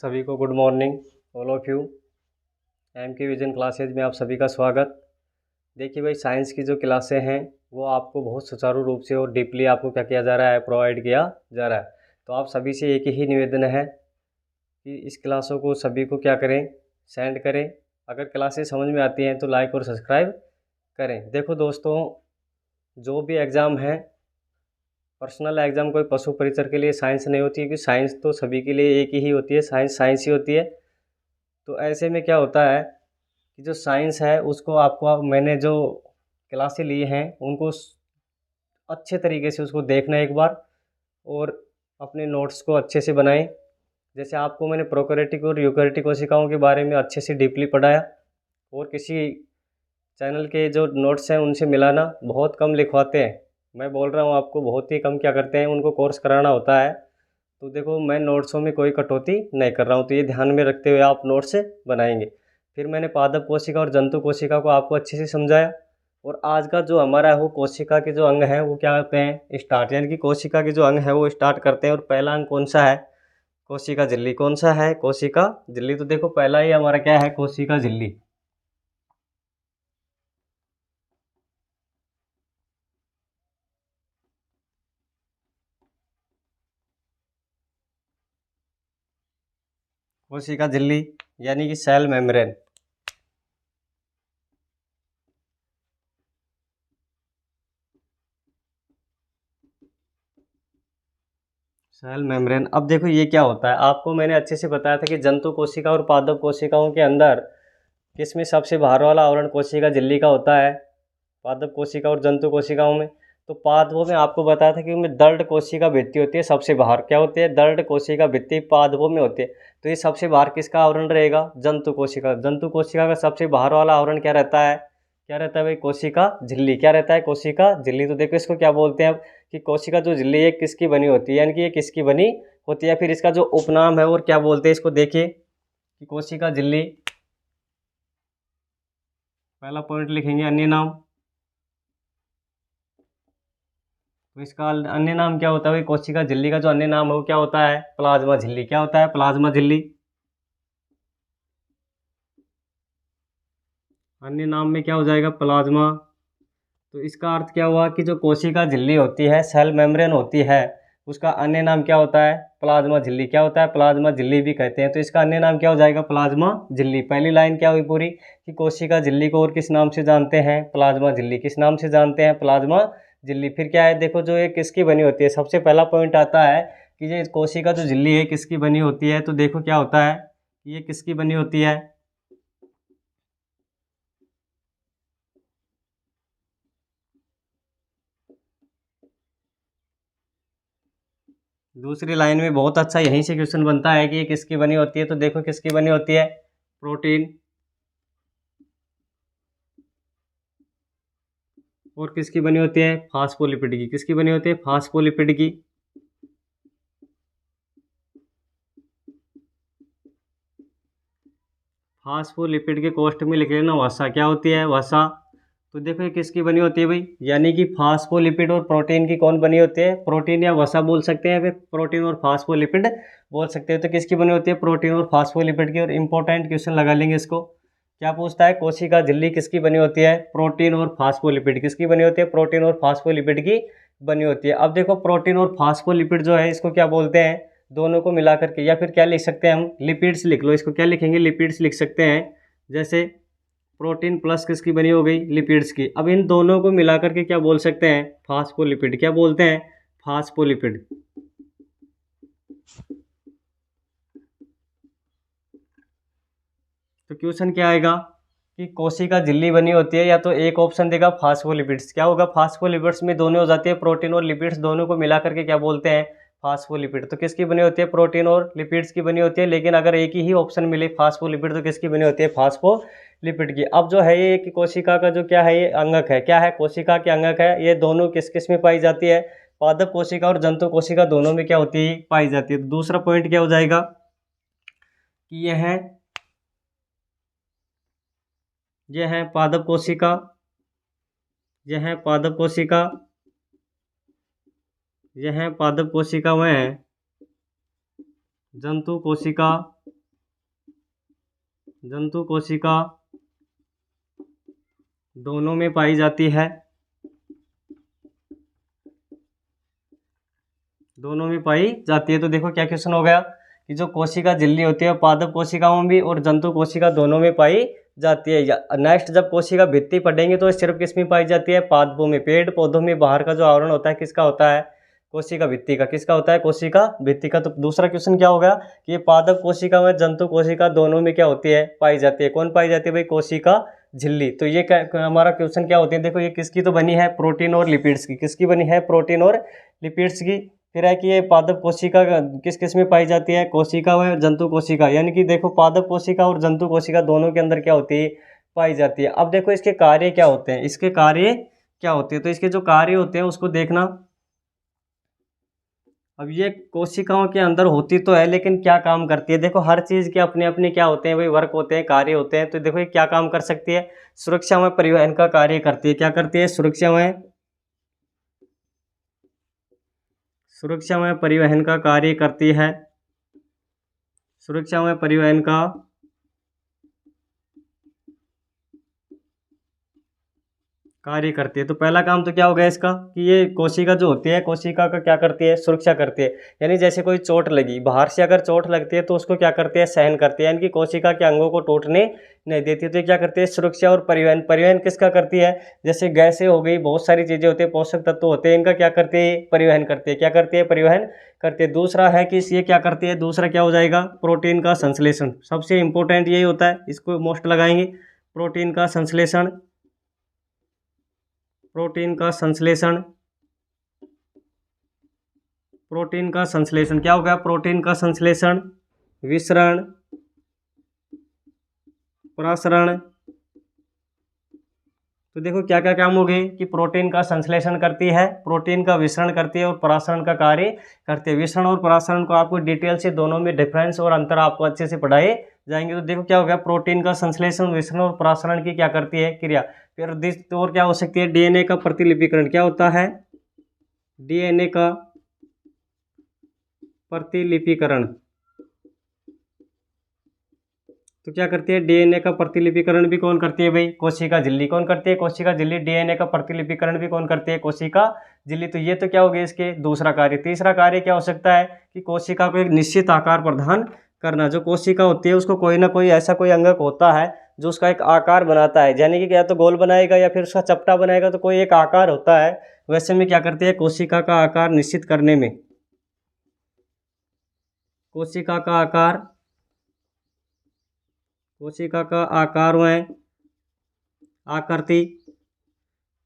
सभी को good morning all of you. M K vision classes में आप सभी का स्वागत। देखिए भाई, साइंस की जो क्लासें हैं वो आपको बहुत सुचारू रूप से और डीपली आपको क्या किया जा रहा है, प्रोवाइड किया जा रहा है। तो आप सभी से एक ही निवेदन है कि इस क्लासों को सभी को क्या करें, सेंड करें। अगर क्लासेस समझ में आती हैं तो लाइक और सब्सक्राइब करें। देखो दोस्तों, जो भी एग्ज़ाम है, पर्सनल एग्ज़ाम कोई पशु परिचर के लिए साइंस नहीं होती है, क्योंकि साइंस तो सभी के लिए एक ही होती है, साइंस साइंस ही होती है। तो ऐसे में क्या होता है कि जो साइंस है उसको आपको मैंने जो क्लासें ली हैं उनको अच्छे तरीके से उसको देखना एक बार, और अपने नोट्स को अच्छे से बनाएं। जैसे आपको मैंने प्रोकैरियोटिक और यूकैरियोटिक कोशिकाओं के बारे में अच्छे से डीपली पढ़ाया, और किसी चैनल के जो नोट्स हैं उनसे मिलाना, बहुत कम लिखवाते हैं। मैं बोल रहा हूँ आपको, बहुत ही कम क्या करते हैं, उनको कोर्स कराना होता है। तो देखो, मैं नोट्सों में कोई कटौती नहीं कर रहा हूँ, तो ये ध्यान में रखते हुए आप नोट्स बनाएंगे। फिर मैंने पादप कोशिका और जंतु कोशिका को आपको अच्छे से समझाया। और आज का जो हमारा है वो कोशिका के जो अंग हैं वो क्या होते हैं, स्टार्ट, यानी कि कोशिका के जो अंग है वो स्टार्ट करते हैं। और पहला अंग कौन सा है, कोशिका झिल्ली। कौन सा है, कोशिका झिल्ली। तो देखो, पहला ही हमारा क्या है, कोशिका झिल्ली। कोशिका झिल्ली यानी कि सेल मेम्ब्रेन। Cell membrane. अब देखो ये क्या होता है, आपको मैंने अच्छे से बताया था कि जंतु कोशिका और पादप कोशिकाओं के अंदर किसमें सबसे बाहर वाला आवरण कोशिका झिल्ली का होता है, पादप कोशिका और जंतु कोशिकाओं में। तो पादपों में आपको बताया था कि उनमें दर्द कोशिका भित्ति होती है, सबसे बाहर क्या होती है, दर्द कोशिका भित्ति पादपों में होती है। तो ये सबसे बाहर किसका आवरण रहेगा, जंतु कोशिका। जंतु कोशिका का सबसे बाहर वाला आवरण क्या रहता है, क्या रहता है भाई, कोशिका झिल्ली। क्या रहता है, कोशिका झिल्ली। तो देखो इसको क्या बोलते हैं अब, कि कोशिका जो झिल्ली है किसकी बनी होती है, यानी कि ये किसकी बनी होती है। फिर इसका जो उपनाम है और क्या बोलते हैं इसको, देखिए कि कोशिका झिल्ली, पहला पॉइंट लिखेंगे अन्य नाम। तो इसका अन्य नाम क्या होता है भाई, कोशिका झिल्ली का जो अन्य नाम है वो क्या होता है, प्लाज्मा झिल्ली। क्या होता है, प्लाज्मा झिल्ली। अन्य नाम में क्या हो जाएगा, प्लाज्मा। तो इसका अर्थ क्या हुआ कि जो कोशिका झिल्ली होती है, सेल मेम्ब्रेन होती है, उसका अन्य नाम क्या होता है, प्लाज्मा झिल्ली। क्या होता है, प्लाज्मा झिल्ली भी कहते हैं। तो इसका अन्य नाम क्या हो जाएगा, प्लाज्मा झिल्ली। पहली लाइन क्या हुई पूरी, कि कोशिका झिल्ली को और किस नाम से जानते हैं, प्लाज्मा झिल्ली। किस नाम से जानते हैं, प्लाज्मा झिल्ली। फिर क्या है, देखो जो ये किसकी बनी होती है, सबसे पहला पॉइंट आता है कि ये कोशिका जो झिल्ली है किसकी बनी होती है। तो देखो क्या होता है, ये किसकी बनी होती है, दूसरी लाइन में बहुत अच्छा यहीं से क्वेश्चन बनता है कि ये किसकी बनी होती है। तो देखो किसकी बनी होती है, प्रोटीन। और किसकी बनी होती है, फास्फोलिपिड की। किसकी बनी होती है, फास्फोलिपिड की। फास्फोलिपिड के कोष्ठ में लिख लेना वसा। क्या होती है, वसा। तो देखो ये किसकी बनी होती है भाई, यानी कि फास्फोलिपिड और प्रोटीन की कौन बनी होती है, प्रोटीन या वसा बोल सकते हैं, फिर प्रोटीन और फास्फोलिपिड बोल सकते हैं। तो किसकी बनी होती है, प्रोटीन और फास्फोलिपिड की। और इंपॉर्टेंट क्वेश्चन लगा लेंगे इसको, क्या पूछता है, कोशिका झिल्ली किसकी बनी होती है, प्रोटीन और फास्फोलिपिड। किसकी बनी होती है, प्रोटीन और फास्फोलिपिड की बनी होती है। अब देखो प्रोटीन और फास्फोलिपिड जो है इसको क्या बोलते हैं, दोनों को मिला करके, या फिर क्या लिख सकते हैं हम, लिपिड्स लिख लो इसको। क्या लिखेंगे, लिपिड्स लिख सकते हैं। जैसे प्रोटीन प्लस किसकी बनी हो गई, लिपिड्स की। अब इन दोनों को मिला करके क्या बोल सकते हैं, फास्फोलिपिड। क्या बोलते हैं, फास्फोलिपिड। तो क्वेश्चन क्या आएगा कि कोशिका झिल्ली बनी होती है, या तो एक ऑप्शन देगा फास्फोलिपिड्स। क्या होगा, फास्फोलिपिड्स में दोनों हो जाती है, प्रोटीन और लिपिड्स दोनों को मिला करके क्या बोलते हैं, फास्फोलिपिड। तो किसकी बनी होती है, प्रोटीन और लिपिड्स की बनी होती है। लेकिन अगर एक ही ऑप्शन मिले फास्फोलिपिड, तो किसकी बनी होती है, फास्फोलिपिड की। अब जो है ये कि कोशिका का जो क्या है, ये अंगक है। क्या है, कोशिका के अंगक है। ये दोनों किस किस में पाई जाती है, पादप कोशिका और जंतु कोशिका दोनों में क्या होती है, पाई जाती है। तो दूसरा पॉइंट क्या हो जाएगा कि यह है पादप कोशिका, यह है पादप कोशिका, यह है पादप कोशिका, वह है जंतु कोशिका, जंतु कोशिका दोनों में पाई जाती है, दोनों में पाई जाती है। तो देखो क्या क्वेश्चन हो गया कि जो कोशिका झिल्ली होती है पादप कोशिकाओं में भी और जंतु कोशिका दोनों में पाई जाती है। नेक्स्ट जब कोशिका भित्ति पढ़ेंगे तो सिर्फ किस में पाई जाती है? पादपों में। पेड़ पौधों में बाहर का जो आवरण होता है किसका होता है? कोशिका भित्ति का। किसका होता है? कोशिका भित्ति का। तो दूसरा क्वेश्चन क्या होगा कि ये पादप कोशिका व जंतु कोशिका दोनों में क्या होती है? पाई जाती है। कौन पाई जाती है भाई? कोशिका झिल्ली। तो ये हमारा क्वेश्चन क्या होती है? देखो ये किसकी तो बनी है? प्रोटीन और लिपिड्स की। किसकी बनी है? प्रोटीन और लिपिड्स की। फिर है कि ये पादप कोशिका किस किस में पाई जाती है? कोशिका व जंतु कोशिका। यानी कि देखो पादप कोशिका और जंतु कोशिका दोनों के अंदर क्या होती है? पाई जाती है। अब देखो इसके कार्य क्या होते हैं, इसके कार्य क्या होते हैं। तो इसके जो कार्य होते हैं उसको देखना। अब ये कोशिकाओं के अंदर होती तो है लेकिन क्या काम करती है? देखो हर चीज़ के अपने अपने क्या होते हैं भाई? वर्क होते हैं, कार्य होते हैं। तो देखो ये क्या काम कर सकती है? सुरक्षा व परिवहन का कार्य करती है। क्या करती है? सुरक्षा व परिवहन का कार्य करती है। सुरक्षा व परिवहन का कार्य करती है। तो पहला काम तो क्या हो गया इसका कि ये कोशिका जो होती है कोशिका का क्या करती है? सुरक्षा करती है। यानी जैसे कोई चोट लगी, बाहर से अगर चोट लगती है तो उसको क्या करती है? सहन करती है। यानी कि कोशिका के अंगों को टूटने नहीं देती। तो ये क्या करती है? सुरक्षा और परिवहन। परिवहन किसका करती है? जैसे गैसें हो गई, बहुत सारी चीज़ें होती है, पोषक तत्व होते हैं, इनका क्या करती है? परिवहन करती है। क्या करती है? परिवहन करती है। दूसरा है कि ये क्या करती है? दूसरा क्या हो जाएगा? प्रोटीन का संश्लेषण। सबसे इंपॉर्टेंट यही होता है, इसको मोस्ट लगाएंगे। प्रोटीन का संश्लेषण, प्रोटीन का संश्लेषण। प्रोटीन का संश्लेषण क्या हो गया? प्रोटीन का संश्लेषण, विसरण, प्रसरण। तो देखो क्या क्या काम हो गए कि प्रोटीन का संश्लेषण करती है, प्रोटीन का विसरण करती है और प्रसरण का कार्य करती है। विसरण और प्रसरण को आपको डिटेल से दोनों में डिफरेंस और अंतर आपको अच्छे से पढ़ाए जाएंगे। तो देखो क्या हो गया? प्रोटीन का संश्लेषण, विसरण और प्रसरण की क्या करती है? क्रिया। फिर और क्या हो सकती है? डीएनए का प्रतिलिपिकरण। क्या होता है? डीएनए का प्रतिलिपिकरण। तो क्या करती है? डीएनए का प्रतिलिपिकरण भी कौन करती है भाई? कोशिका झिल्ली। कौन करती है? कोशिका झिल्ली। डीएनए का प्रतिलिपिकरण भी कौन करती है? कोशिका झिल्ली। तो ये तो क्या हो गया इसके दूसरा कार्य। तीसरा कार्य क्या हो सकता है कि कोशिका को एक निश्चित आकार प्रदान करना। जो कोशिका होती है उसको कोई ना कोई ऐसा कोई अंगक होता है जो उसका एक आकार बनाता है। यानी कि या तो गोल बनाएगा या फिर उसका चपटा बनाएगा, तो कोई एक आकार होता है। वैसे में क्या करती है? कोशिका का आकार निश्चित करने में, कोशिका का आकार, कोशिका का आकार व आकृति,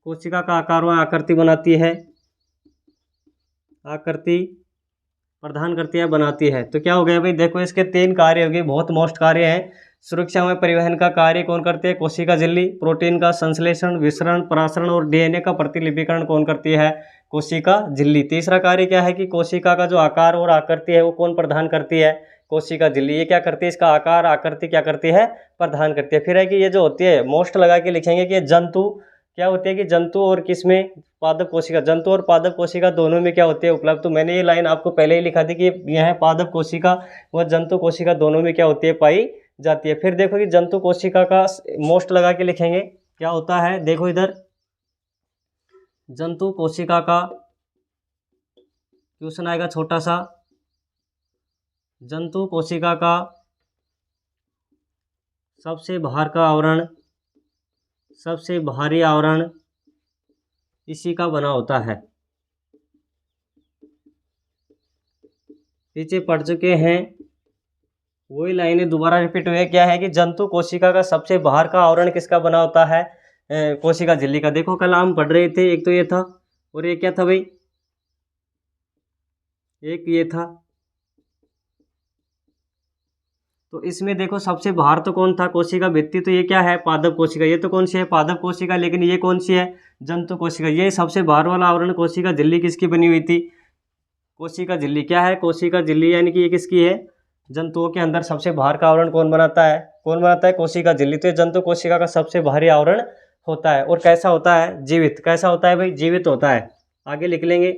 कोशिका का आकार व आकृति बनाती है, आकृति प्रदान करती है, बनाती है। तो क्या हो गया भाई? देखो इसके तीन कार्य हो गए, बहुत मोस्ट कार्य हैं। सुरक्षा में परिवहन का कार्य कौन करते हैं? कोशिका झिल्ली। प्रोटीन का संश्लेषण, विसरण, प्रसरण और डीएनए का प्रतिलिपिकरण कौन करती है? कोशिका झिल्ली। तीसरा कार्य क्या है कि कोशिका का जो आकार और आकृति है वो कौन प्रदान करती है? कोशिका झिल्ली। ये क्या करती है? इसका आकार आकृति क्या करती है? प्रदान करती है। फिर है कि ये जो होती है मोस्ट लगा के लिखेंगे कि जंतु क्या होती है कि जंतु और किसमें? पादप कोशिका। जंतु और पादप कोशिका दोनों में क्या होती है? उपलब्ध। तो मैंने ये लाइन आपको पहले ही लिखा थी कि यह पादप कोशिका व जंतु कोशिका दोनों में क्या होती है? पाई जाती है। फिर देखो कि जंतु कोशिका का मोस्ट लगा के लिखेंगे क्या होता है? देखो इधर जंतु कोशिका का क्वेश्चन आएगा छोटा सा। जंतु कोशिका का सबसे बाहर का आवरण, सबसे बाहरी आवरण इसी का बना होता है। पीछे पढ़ चुके हैं, वही लाइनें दोबारा रिपीट हुई है। क्या है कि जंतु कोशिका का सबसे बाहर का आवरण किसका बना होता है? कोशिका झिल्ली का। देखो कल हम पढ़ रहे थे, एक तो ये था और ये क्या था भाई? एक ये था। तो इसमें देखो सबसे बाहर तो कौन था? कोशिका भित्ति। तो ये क्या है? पादप कोशिका। ये तो कौन सी है? पादप कोशिका। लेकिन ये कौन सी है? जंतु कोशिका। ये सबसे बाहर वाला आवरण कोशिका झिल्ली किसकी बनी हुई थी? कोशिका झिल्ली। क्या है? कोशिका झिल्ली। यानी कि ये किसकी है? जंतुओं के अंदर सबसे बाहर का आवरण कौन बनाता है? कौन बनाता है? कोशिका झिल्ली। तो ये जंतु कोशिका का सबसे बाहरी आवरण होता है। और कैसा होता है? जीवित। कैसा होता है भाई? जीवित होता है। आगे लिख लेंगे,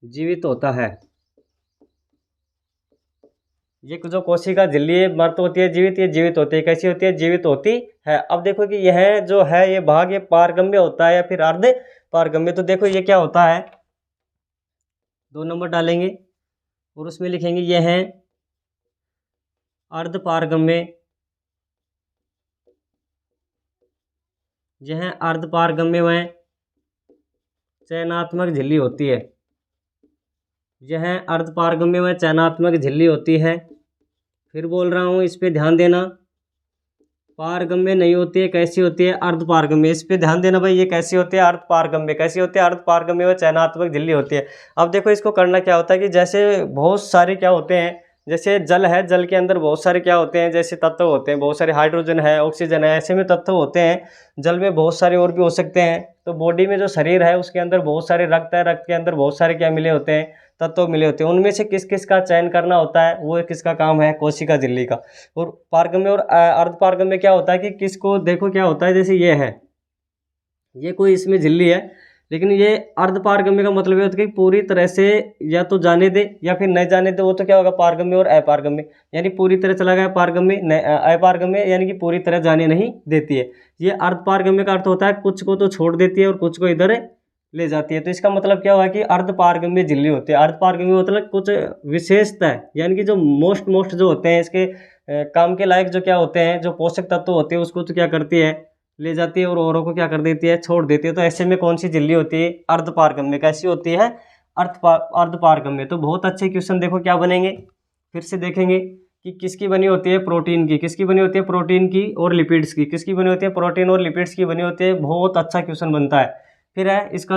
जीवित होता है। ये जो कोशिका झिल्ली है मृत होती है जीवित, ये जीवित होती है, कैसी होती है, जीवित होती है। अब देखो कि यह जो है ये भाग ये पारगम्य होता है या फिर अर्ध पारगम्य। तो देखो ये क्या होता है, 2 नंबर डालेंगे और उसमें लिखेंगे ये है अर्ध पारगम्य, यह अर्ध पारगम्य व चयनात्मक झिल्ली होती है, यह अर्ध पारगम्य व चयनात्मक झिल्ली होती है। फिर बोल रहा हूँ, इस पे ध्यान देना, पारगम्य नहीं होती है, कैसी होती है, अर्ध पारगम्य। इस पे ध्यान देना भाई, ये कैसी होती है, अर्ध पारगम्य। कैसी होती है, अर्ध पारगम्य व चयनात्मक झिल्ली होती है। अब देखो इसको करना क्या होता है कि जैसे बहुत सारे क्या होते हैं, जैसे जल है, जल के अंदर बहुत सारे क्या होते हैं, जैसे तत्व होते हैं, बहुत सारे हाइड्रोजन है, ऑक्सीजन है, ऐसे में तत्व होते हैं। जल में बहुत सारे और भी हो सकते हैं। तो बॉडी में जो शरीर है उसके अंदर बहुत सारे रक्त है, रक्त के अंदर बहुत सारे क्या मिले होते हैं, तत्व मिले होते हैं। उनमें से किस किस का चयन करना होता है, वो किसका काम है, कोशिका झिल्ली का। और पारगम्य और अर्ध पारगम्य क्या होता है कि किसको, देखो क्या होता है, जैसे ये है, ये कोई इसमें झिल्ली है, लेकिन ये अर्ध पारगम्य का मतलब ये होता है कि पूरी तरह से या तो जाने दे या फिर नहीं जाने दे, वो तो क्या होगा, पारगम्य और अपारगम्य। यानी पूरी तरह चला गया पारगम्य, अपारगम्य यानी कि पूरी तरह जाने नहीं देती है। ये अर्ध पारगम्य का अर्थ होता है कुछ को तो छोड़ देती है और कुछ को इधर ले जाती है। तो इसका मतलब क्या हुआ कि अर्ध पारगम्य झिल्ली होती है। अर्ध पारगम्य मतलब कुछ विशेषता है, यानी कि जो मोस्ट जो होते हैं इसके काम के लायक जो क्या होते हैं, जो पोषक तत्व होते हैं उसको तो क्या करती है, ले जाती है, और औरों को क्या कर देती है, छोड़ देती है। तो ऐसे में कौन सी झिल्ली होती है, अर्ध पारगम्य। कैसी होती है, अर्ध पारगम्य। तो बहुत अच्छे क्वेश्चन देखो क्या बनेंगे, फिर से देखेंगे कि किसकी बनी होती है, प्रोटीन की। किसकी बनी होती है, प्रोटीन की और लिपिड्स की। किसकी बनी होती है, प्रोटीन और लिपिड्स की बनी होती है। बहुत अच्छा क्वेश्चन बनता है। फिर है इसका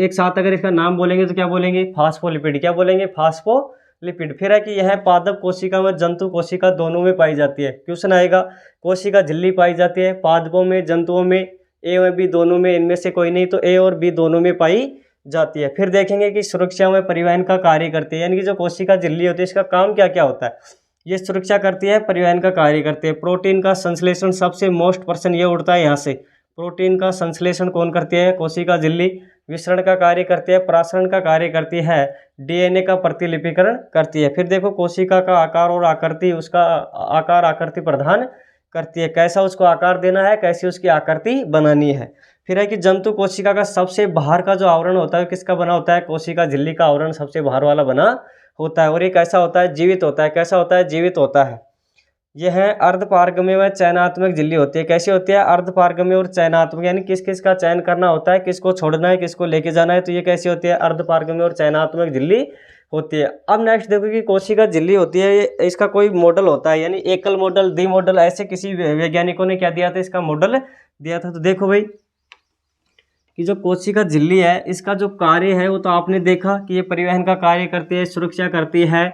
एक साथ अगर इसका नाम बोलेंगे तो क्या बोलेंगे, फास्फोलिपिड। क्या बोलेंगे, फास्फोलिपिड। फिर है कि यह पादप कोशिका व जंतु कोशिका दोनों में पाई जाती है। क्वेश्चन आएगा, कोशिका झिल्ली पाई जाती है पादपों में, जंतुओं में, ए और बी दोनों में, इनमें से कोई नहीं, तो ए और बी दोनों में पाई जाती है। फिर देखेंगे कि सुरक्षा में परिवहन का कार्य करती है, यानी कि जो कोशिका झिल्ली होती है इसका काम क्या क्या होता है। ये सुरक्षा करती है, परिवहन का कार्य करती है। प्रोटीन का संश्लेषण, सबसे मोस्ट पर्सन ये उड़ता है यहाँ से। प्रोटीन का संश्लेषण कौन करती है, कोशिका झिल्ली। विसरण का कार्य करती है, प्रासरण का कार्य करती है, डीएनए का प्रतिलिपिकरण करती है। फिर देखो कोशिका का आकार और आकृति, उसका आकार आकृति प्रदान करती है, कैसा उसको आकार देना है, कैसी उसकी आकृति बनानी है। फिर है कि जंतु कोशिका का सबसे बाहर का जो आवरण होता है किसका बना होता है, कोशिका झिल्ली का आवरण सबसे बाहर वाला बना होता है। और ये कैसा होता है, जीवित होता है। कैसा होता है, जीवित होता है। यह है अर्ध पारगम्य व चयनात्मक झिल्ली होती है। कैसी होती है, अर्ध पारगम्य और चयनात्मक, यानी किस किस का चयन करना होता है, किसको छोड़ना है, किसको लेके जाना है। तो ये कैसी होती है, अर्ध पारगम्य और चयनात्मक झिल्ली होती है। अब नेक्स्ट देखो कि कोशिका झिल्ली होती है, इसका कोई मॉडल होता है, यानी एकल मॉडल, द्वि मॉडल, ऐसे किसी वैज्ञानिकों ने क्या दिया था, इसका मॉडल दिया था। तो देखो भाई कि जो कोशिका झिल्ली है इसका जो कार्य है वो तो आपने देखा कि ये परिवहन का कार्य करती है, सुरक्षा करती है,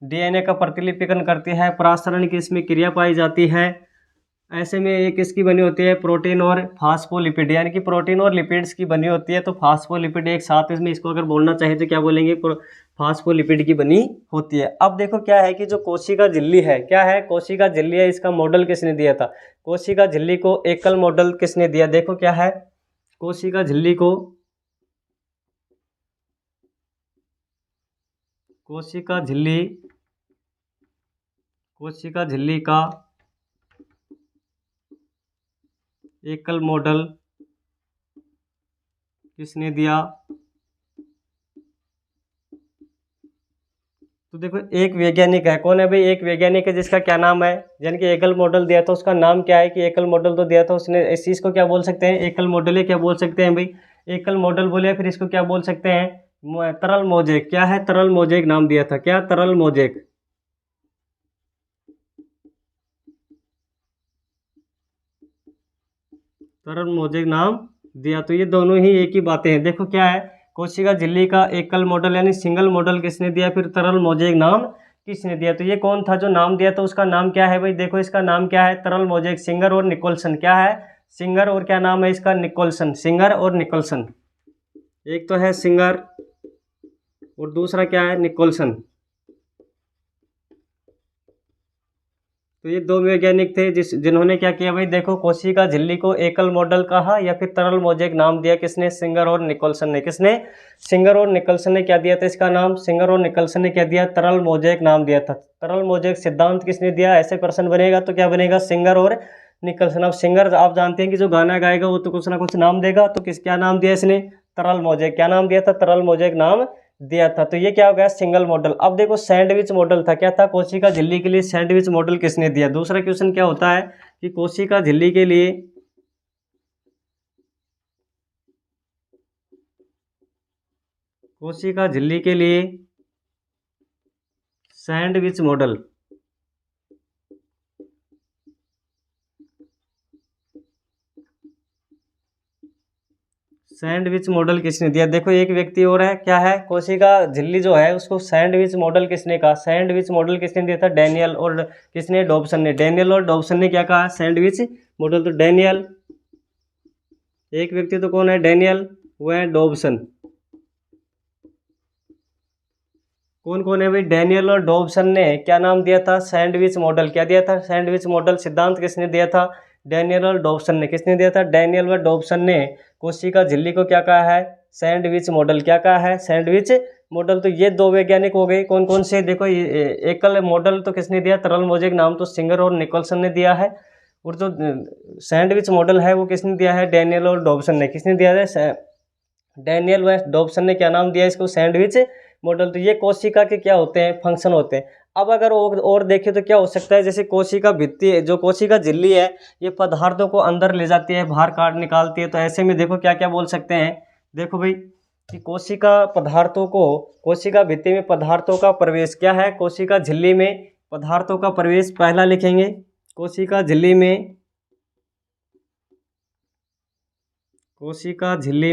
डीएनए का प्रतिलिपिकरण करती है, परासरण की इसमें क्रिया पाई जाती है। ऐसे में एक इसकी बनी होती है प्रोटीन और फास्फोलिपिड, यानी कि प्रोटीन और लिपिड्स की बनी होती है। तो फास्फोलिपिड एक साथ, इसमें इसको अगर बोलना चाहे तो क्या बोलेंगे, फास्फोलिपिड की बनी होती है। अब देखो क्या है कि जो कोशिका झिल्ली है, क्या है, कोशिका झिल्ली है, इसका मॉडल किसने दिया था, कोशिका झिल्ली को एकल मॉडल किसने दिया। देखो क्या है, कोशिका झिल्ली को, कोशिका झिल्ली का एकल मॉडल किसने दिया। तो देखो एक वैज्ञानिक है, कौन है भाई, एक वैज्ञानिक है जिसका क्या नाम है, यानी कि एकल मॉडल दिया था, उसका नाम क्या है, कि एकल मॉडल तो दिया था उसने। इस चीज़ को क्या बोल सकते हैं, एकल मॉडल है, क्या बोल सकते हैं भाई, एकल मॉडल बोले। फिर इसको क्या बोल सकते हैं, तरल मोजेक। क्या है, तरल मोजेक नाम दिया था। क्या, तरल मोजेक, तरल मोजेक नाम दिया। तो ये दोनों ही एक ही बातें हैं। देखो क्या है, कोशिका झिल्ली का एकल मॉडल यानी सिंगल मॉडल किसने दिया, फिर तरल मोजेक नाम किसने दिया। तो ये कौन था जो नाम दिया था, उसका नाम क्या है भाई, देखो इसका नाम क्या है, तरल मोजेक। सिंगर और निकोलसन। क्या है, सिंगर और क्या नाम है इसका, निकोलसन। सिंगर और निकोलसन, एक तो है सिंगर और दूसरा क्या है, निकोलसन। तो ये दो वैज्ञानिक थे जिन्होंने क्या किया भाई, देखो कोशिका झिल्ली को एकल मॉडल कहा या फिर तरल मोज़ेक नाम दिया। किसने? सिंगर और निकोलसन ने। किसने? सिंगर और निकोलसन ने क्या दिया था इसका नाम? सिंगर और निकोलसन ने क्या दिया? तरल मोज़ेक नाम दिया था। तरल मोज़ेक सिद्धांत किसने दिया? ऐसे प्रश्न बनेगा तो क्या बनेगा? सिंगर और निकोलसन। अब सिंगर आप जानते हैं कि जो गाना गाएगा वो तो कुछ ना कुछ नाम देगा, तो क्या नाम दिया इसने? तरल मोज़ेक। क्या नाम दिया था? तरल मोज़ेक नाम दिया था। तो ये क्या हो गया? Single model. अब देखो सैंडविच मॉडल था। क्या था? कोशिका झिल्ली के लिए सैंडविच मॉडल किसने दिया? दूसरा क्वेश्चन क्या होता है कि कोशिका झिल्ली के लिए सैंडविच मॉडल किसने दिया? देखो एक व्यक्ति और है, क्या है? कोशिका झिल्ली जो है उसको सैंडविच मॉडल किसने कहा? सैंडविच मॉडल किसने दिया था? डैनियल और किसने? डॉब्सन ने। डैनियल और डॉब्सन ने क्या कहा? Sandwich model. तो डैनियल, एक व्यक्ति तो कौन है? डैनियल, वो है डॉब्सन। कौन कौन है भाई? डैनियल और डॉब्सन ने क्या नाम दिया था? Sandwich model. क्या दिया था? Sandwich model. सिद्धांत किसने दिया था? डैनियल और डॉब्सन ने। किसने दिया था? डैनियल व डॉब्सन ने कोशिका झिल्ली को क्या कहा है? Sandwich model. क्या कहा है? Sandwich model. तो ये दो वैज्ञानिक हो गए। कौन कौन से? देखो एकल मॉडल तो किसने दिया? तरल मोज़ेक नाम तो सिंगर और निकोलसन ने दिया है, और जो सैंडविच मॉडल है वो किसने दिया है? डैनियल और डॉब्सन ने। किसने दिया है? डैनियल व डॉब्सन ने क्या नाम दिया इसको? Sandwich model. तो ये कोशिका के क्या होते हैं? फंक्शन होते हैं। अब अगर और देखें तो क्या हो सकता है, जैसे कोशिका भित्ति, जो कोशिका झिल्ली है, ये पदार्थों को अंदर ले जाती है, बाहर काट निकालती है। तो ऐसे में देखो क्या क्या बोल सकते हैं। देखो भाई कि कोशिका भित्ति में पदार्थों का प्रवेश क्या है? कोशिका झिल्ली में पदार्थों का प्रवेश पहला लिखेंगे। कोशिका झिल्ली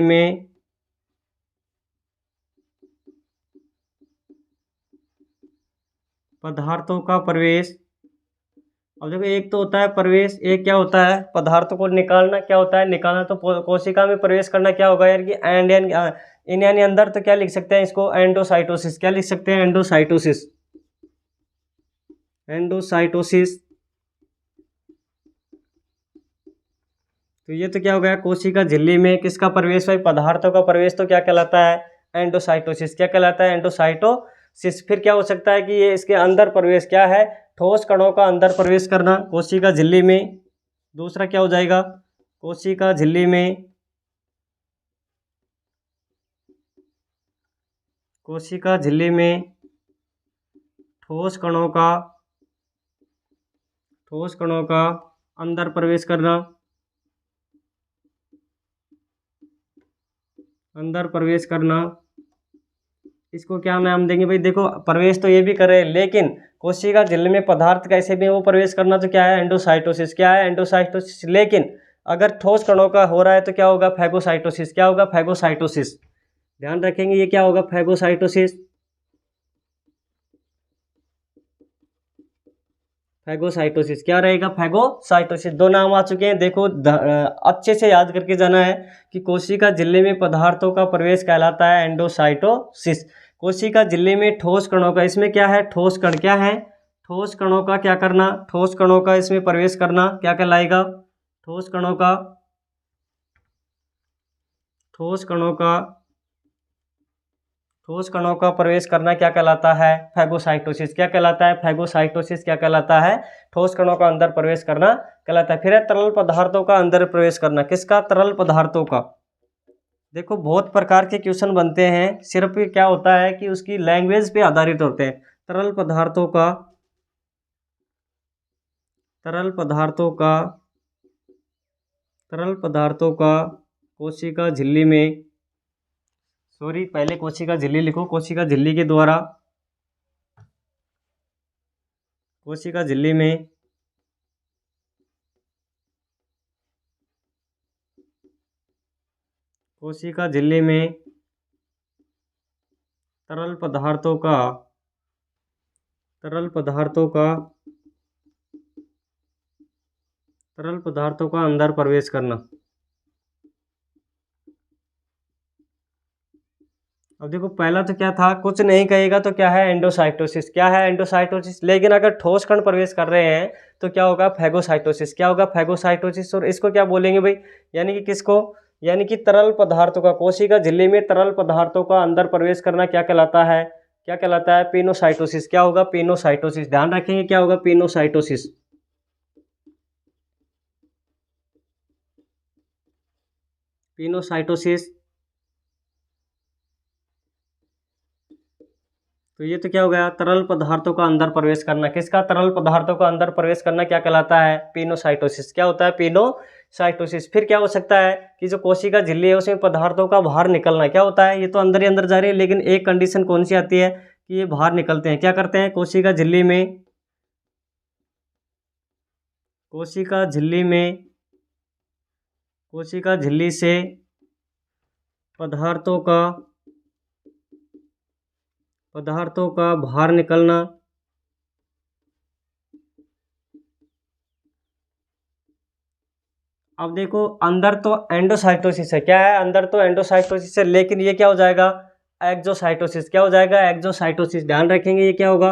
में पदार्थों का प्रवेश। अब देखो एक तो होता है प्रवेश, एक क्या होता है? पदार्थों को निकालना। क्या होता है? निकालना। तो कोशिका में प्रवेश करना क्या होगा यार कि इन यानी अंदर। तो क्या लिख सकते हैं इसको? एंडोसाइटोसिस। क्या लिख सकते हैं? एंडोसाइटोसिस। तो ये तो क्या हो गया? कोशिका झिल्ली में किसका प्रवेश भाई? पदार्थों का प्रवेश। तो क्या कहलाता है? एंडोसाइटोसिस। क्या कहलाता है? एंडोसाइटोसिस। फिर क्या हो सकता है कि ये इसके अंदर प्रवेश क्या है? ठोस कणों का अंदर प्रवेश करना कोशिका झिल्ली में। दूसरा क्या हो जाएगा? कोशिका झिल्ली में ठोस कणों का अंदर प्रवेश करना। इसको क्या नाम देंगे भाई? देखो प्रवेश तो ये भी करे, लेकिन कोशिका झिल्ली में पदार्थ कैसे भी वो प्रवेश करना, तो क्या है? एंडोसाइटोसिस। क्या है? एंडोसाइटोसिस। लेकिन अगर ठोस कणों का हो रहा है तो क्या होगा? फैगोसाइटोसिस। क्या होगा? फैगोसाइटोसिस। ध्यान रखेंगे ये क्या होगा? फैगोसाइटोसिस। क्या रहेगा? फैगोसाइटोसिस। दो नाम आ चुके हैं। देखो अच्छे से याद करके जाना है कि कोशिका झिल्ली में पदार्थों का प्रवेश कहलाता है एंडोसाइटोसिस। कोशिका झिल्ली में ठोस कणों का, इसमें क्या है? ठोस कण। क्या है? ठोस कणों का क्या करना? ठोस कणों का इसमें प्रवेश करना क्या कहलाएगा? ठोस कणों का प्रवेश करना क्या कहलाता है? फैगोसाइटोसिस। क्या कहलाता है? फैगोसाइटोसिस क्या कहलाता है? ठोस कणों का अंदर प्रवेश करना कहलाता है। फिर है तरल पदार्थों का अंदर प्रवेश करना। किसका? तरल पदार्थों का। देखो बहुत प्रकार के क्वेश्चन बनते हैं, सिर्फ क्या होता है कि उसकी लैंग्वेज पे आधारित होते हैं। तरल पदार्थों का कोशिका झिल्ली में, सॉरी पहले कोशिका झिल्ली लिखो। कोशिका झिल्ली के द्वारा, कोशिका झिल्ली में तरल पदार्थों का अंदर प्रवेश करना। अब देखो पहला तो क्या था, कुछ नहीं कहेगा तो क्या है, एंडोसाइटोसिस। क्या है, एंडोसाइटोसिस। लेकिन अगर ठोस कण प्रवेश कर रहे हैं तो क्या होगा, फैगोसाइटोसिस। क्या होगा, फैगोसाइटोसिस। और इसको क्या बोलेंगे भाई, यानी कि किसको, यानी कि तरल पदार्थों का, कोशिका झिल्ली में तरल पदार्थों का अंदर प्रवेश करना क्या कहलाता है, क्या कहलाता है, पिनोसाइटोसिस। क्या होगा, पिनोसाइटोसिस। ध्यान रखेंगे क्या होगा, पिनोसाइटोसिस। पिनोसाइटोसिस। तो ये तो क्या हो गया, तरल पदार्थों का अंदर प्रवेश करना। किसका, तरल पदार्थों का अंदर प्रवेश करना क्या कहलाता है, पिनोसाइटोसिस। क्या होता है, पिनोसाइटोसिस। फिर क्या हो सकता है कि जो कोशिका झिल्ली है उसमें पदार्थों का बाहर निकलना। क्या होता है, ये तो अंदर ही अंदर जा रही है, लेकिन एक कंडीशन कौन सी आती है कि ये बाहर निकलते हैं। क्या करते हैं, कोशिका झिल्ली में, कोशिका झिल्ली में, कोशिका झिल्ली से पदार्थों का, पदार्थों का बाहर निकलना। अब देखो अंदर तो एंडोसाइटोसिस है। क्या है, अंदर तो एंडोसाइटोसिस है, लेकिन ये क्या हो जाएगा, एक्जोसाइटोसिस। क्या हो जाएगा, एक्जोसाइटोसिस। ध्यान रखेंगे ये क्या होगा,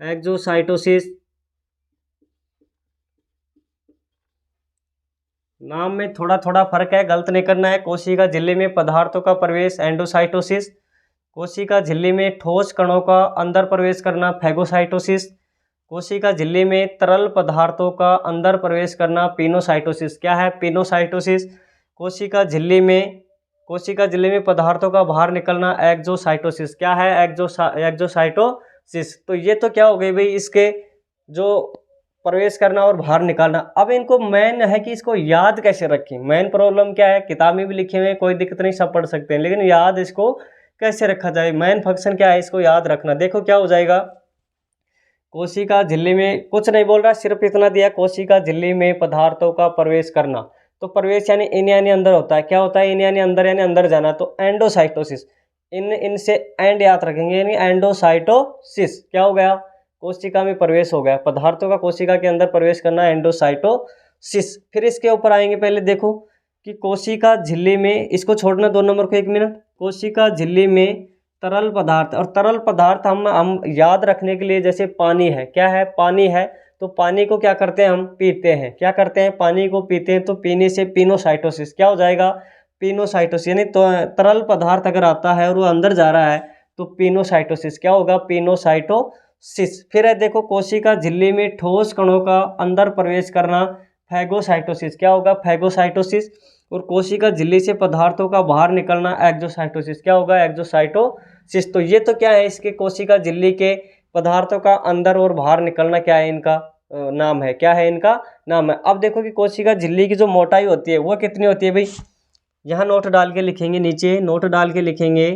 एक्जोसाइटोसिस। नाम में थोड़ा थोड़ा फर्क है, गलत नहीं करना है। कोशिका झिल्ली में पदार्थों का प्रवेश, एंडोसाइटोसिस। कोशिका झिल्ली में ठोस कणों का अंदर प्रवेश करना, फैगोसाइटोसिस। कोशिका झिल्ली में तरल पदार्थों का अंदर प्रवेश करना, पिनोसाइटोसिस। क्या है, पिनोसाइटोसिस। कोशिका झिल्ली में, कोशिका झिल्ली में पदार्थों का बाहर निकलना, एक्जोसाइटोसिस। क्या है, एक्जोसाइटोसिस। तो ये तो क्या हो गई भाई, इसके जो प्रवेश करना और बाहर निकालना। अब इनको मेन है कि इसको याद कैसे रखें। मेन प्रॉब्लम क्या है, किताब में भी लिखे हुए हैं, कोई दिक्कत नहीं, सब पढ़ सकते हैं, लेकिन याद इसको कैसे रखा जाए। मेन फंक्शन क्या है, इसको याद रखना। देखो क्या हो जाएगा, कोशिका झिल्ली में, कुछ नहीं बोल रहा, सिर्फ इतना दिया, कोशिका झिल्ली में पदार्थों का प्रवेश करना। तो प्रवेश यानी इन यानी अंदर होता है। क्या होता है, इन यानी अंदर, यानी अंदर जाना। तो एंडोसाइटोसिस, इनसे एंड याद रखेंगे, यानी एंडोसाइटोसिस। क्या हो गया, कोशिका में प्रवेश हो गया, पदार्थों का कोशिका के अंदर प्रवेश करना, एंडोसाइटोसिस। फिर इसके ऊपर आएंगे, पहले देखो कि कोशिका झिल्ली में, इसको छोड़ना 2 नंबर को 1 मिनट। कोशिका झिल्ली में तरल पदार्थ, और तरल पदार्थ हम याद रखने के लिए, जैसे पानी है। क्या है, पानी है। तो पानी को क्या करते हैं, हम पीते हैं। क्या करते हैं, पानी को पीते हैं। तो पीने से पिनोसाइटोसिस। क्या हो जाएगा, पिनोसाइटोसिस। यानी तो तरल पदार्थ अगर आता है और वो अंदर जा रहा है तो पिनोसाइटोसिस। क्या होगा, पिनोसाइटोसिस। फिर है देखो, कोशिका झिल्ली में ठोस कणों का अंदर प्रवेश करना, फैगोसाइटोसिस। क्या होगा, फैगोसाइटोसिस। और कोशिका झिल्ली से पदार्थों का बाहर निकलना, एक्जोसाइटोसिस। क्या होगा, एक्जोसाइटोसिस। तो ये तो क्या है, इसके कोशिका झिल्ली के पदार्थों का अंदर और बाहर निकलना क्या है, इनका नाम है। क्या है, इनका नाम है। अब देखो कि कोशिका झिल्ली की जो मोटाई होती है वो कितनी होती है भाई। यहाँ नोट डाल के लिखेंगे, नीचे नोट डाल के लिखेंगे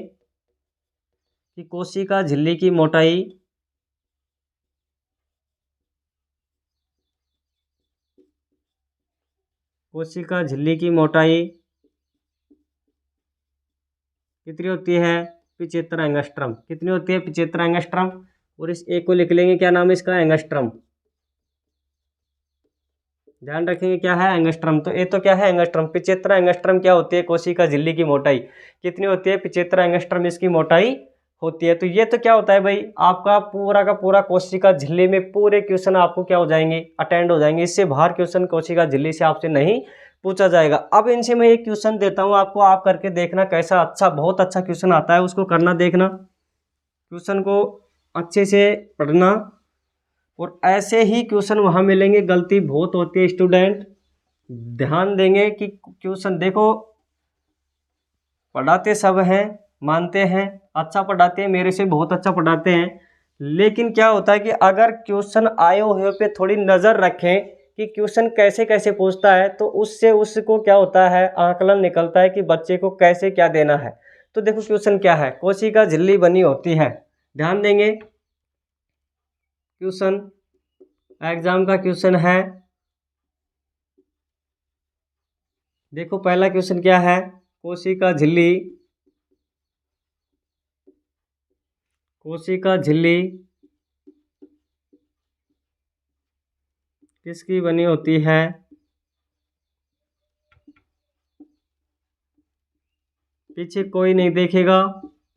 कि कोशिका झिल्ली की मोटाई, कोशिका झिल्ली की मोटाई कितनी होती है, 75 एंगस्ट्रम। कितनी होती है, 75 एंगस्ट्रम। और इस एक को लिख लेंगे, क्या नाम है इसका, एंगस्ट्रम। ध्यान रखेंगे क्या है, एंगस्ट्रम। तो ये तो क्या है, एंगस्ट्रम। 75 एंगस्ट्रम क्या होती है, कोशिका झिल्ली की मोटाई कितनी होती है, 75 एंगस्ट्रम इसकी मोटाई होती है। तो ये तो क्या होता है भाई, आपका पूरा का पूरा कोशिका झिल्ली में पूरे क्वेश्चन आपको क्या हो जाएंगे, अटेंड हो जाएंगे। इससे बाहर क्वेश्चन कोशिका झिल्ली से आपसे नहीं पूछा जाएगा। अब इनसे मैं एक क्वेश्चन देता हूँ आपको, आप करके देखना कैसा, अच्छा बहुत अच्छा क्वेश्चन आता है, उसको करना, देखना, क्वेश्चन को अच्छे से पढ़ना। और ऐसे ही क्वेश्चन वहाँ मिलेंगे। गलती बहुत होती है स्टूडेंट, ध्यान देंगे कि क्वेश्चन देखो, पढ़ाते सब हैं, मानते हैं, अच्छा पढ़ाते हैं, मेरे से बहुत अच्छा पढ़ाते हैं। लेकिन क्या होता है कि अगर क्वेश्चन आए हुए पे थोड़ी नज़र रखें कि क्वेश्चन कैसे कैसे पूछता है, तो उससे उसको क्या होता है, आकलन निकलता है कि बच्चे को कैसे क्या देना है। तो देखो क्वेश्चन क्या है, कोशिका झिल्ली बनी होती है। ध्यान देंगे, क्वेश्चन एग्जाम का क्वेश्चन है। देखो पहला क्वेश्चन क्या है, कोशिका झिल्ली, कोशिका झिल्ली किसकी बनी होती है। पीछे कोई नहीं देखेगा,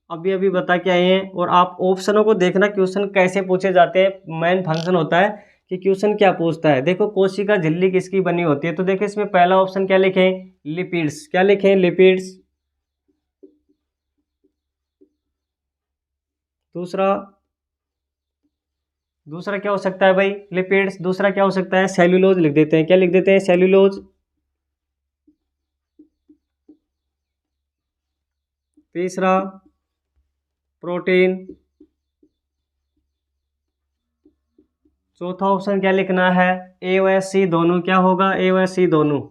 अभी अभी बता के आए हैं। और आप ऑप्शनों को देखना, क्वेश्चन कैसे पूछे जाते हैं। मेन फंक्शन होता है कि क्वेश्चन क्या पूछता है। देखो कोशिका झिल्ली किसकी बनी होती है, तो देखो इसमें पहला ऑप्शन क्या लिखें, लिपिड्स। क्या लिखें, लिपिड्स। दूसरा क्या हो सकता है भाई, लिपिड्स। दूसरा क्या हो सकता है, सेल्यूलोज लिख देते हैं। क्या लिख देते हैं, सेल्यूलोज। तीसरा प्रोटीन। चौथा ऑप्शन क्या लिखना है, ए व सी दोनों। क्या होगा, ए व सी दोनों,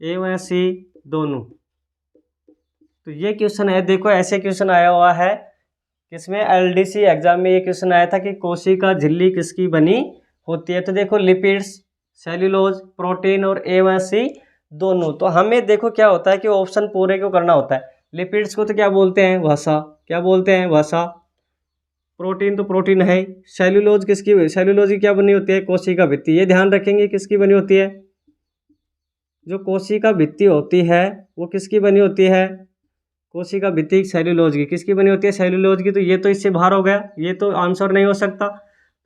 ए व सी दोनों। तो ये क्वेश्चन है, देखो ऐसे क्वेश्चन आया हुआ है किसमें, एलडीसी एग्जाम में ये क्वेश्चन आया था कि कोशिका झिल्ली किसकी बनी होती है। तो देखो लिपिड्स, सेल्यूलोज, प्रोटीन और ए व सी दोनों। तो हमें देखो क्या होता है कि ऑप्शन पूरे को करना होता है। लिपिड्स को तो क्या बोलते हैं, वसा। क्या बोलते हैं, वसा। प्रोटीन तो प्रोटीन है। सेल्यूलोज किसकी, सेल्यूलोज की क्या बनी होती है, कोशिका भित्ति। ये ध्यान रखेंगे किसकी बनी होती है, जो कोशिका भित्ति होती है वो किसकी बनी होती है, कोशिका भित्ति सेल्यूलोज की। किसकी बनी होती है, सेल्यूलोज की। तो ये तो इससे बाहर हो गया, ये तो आंसर नहीं हो सकता।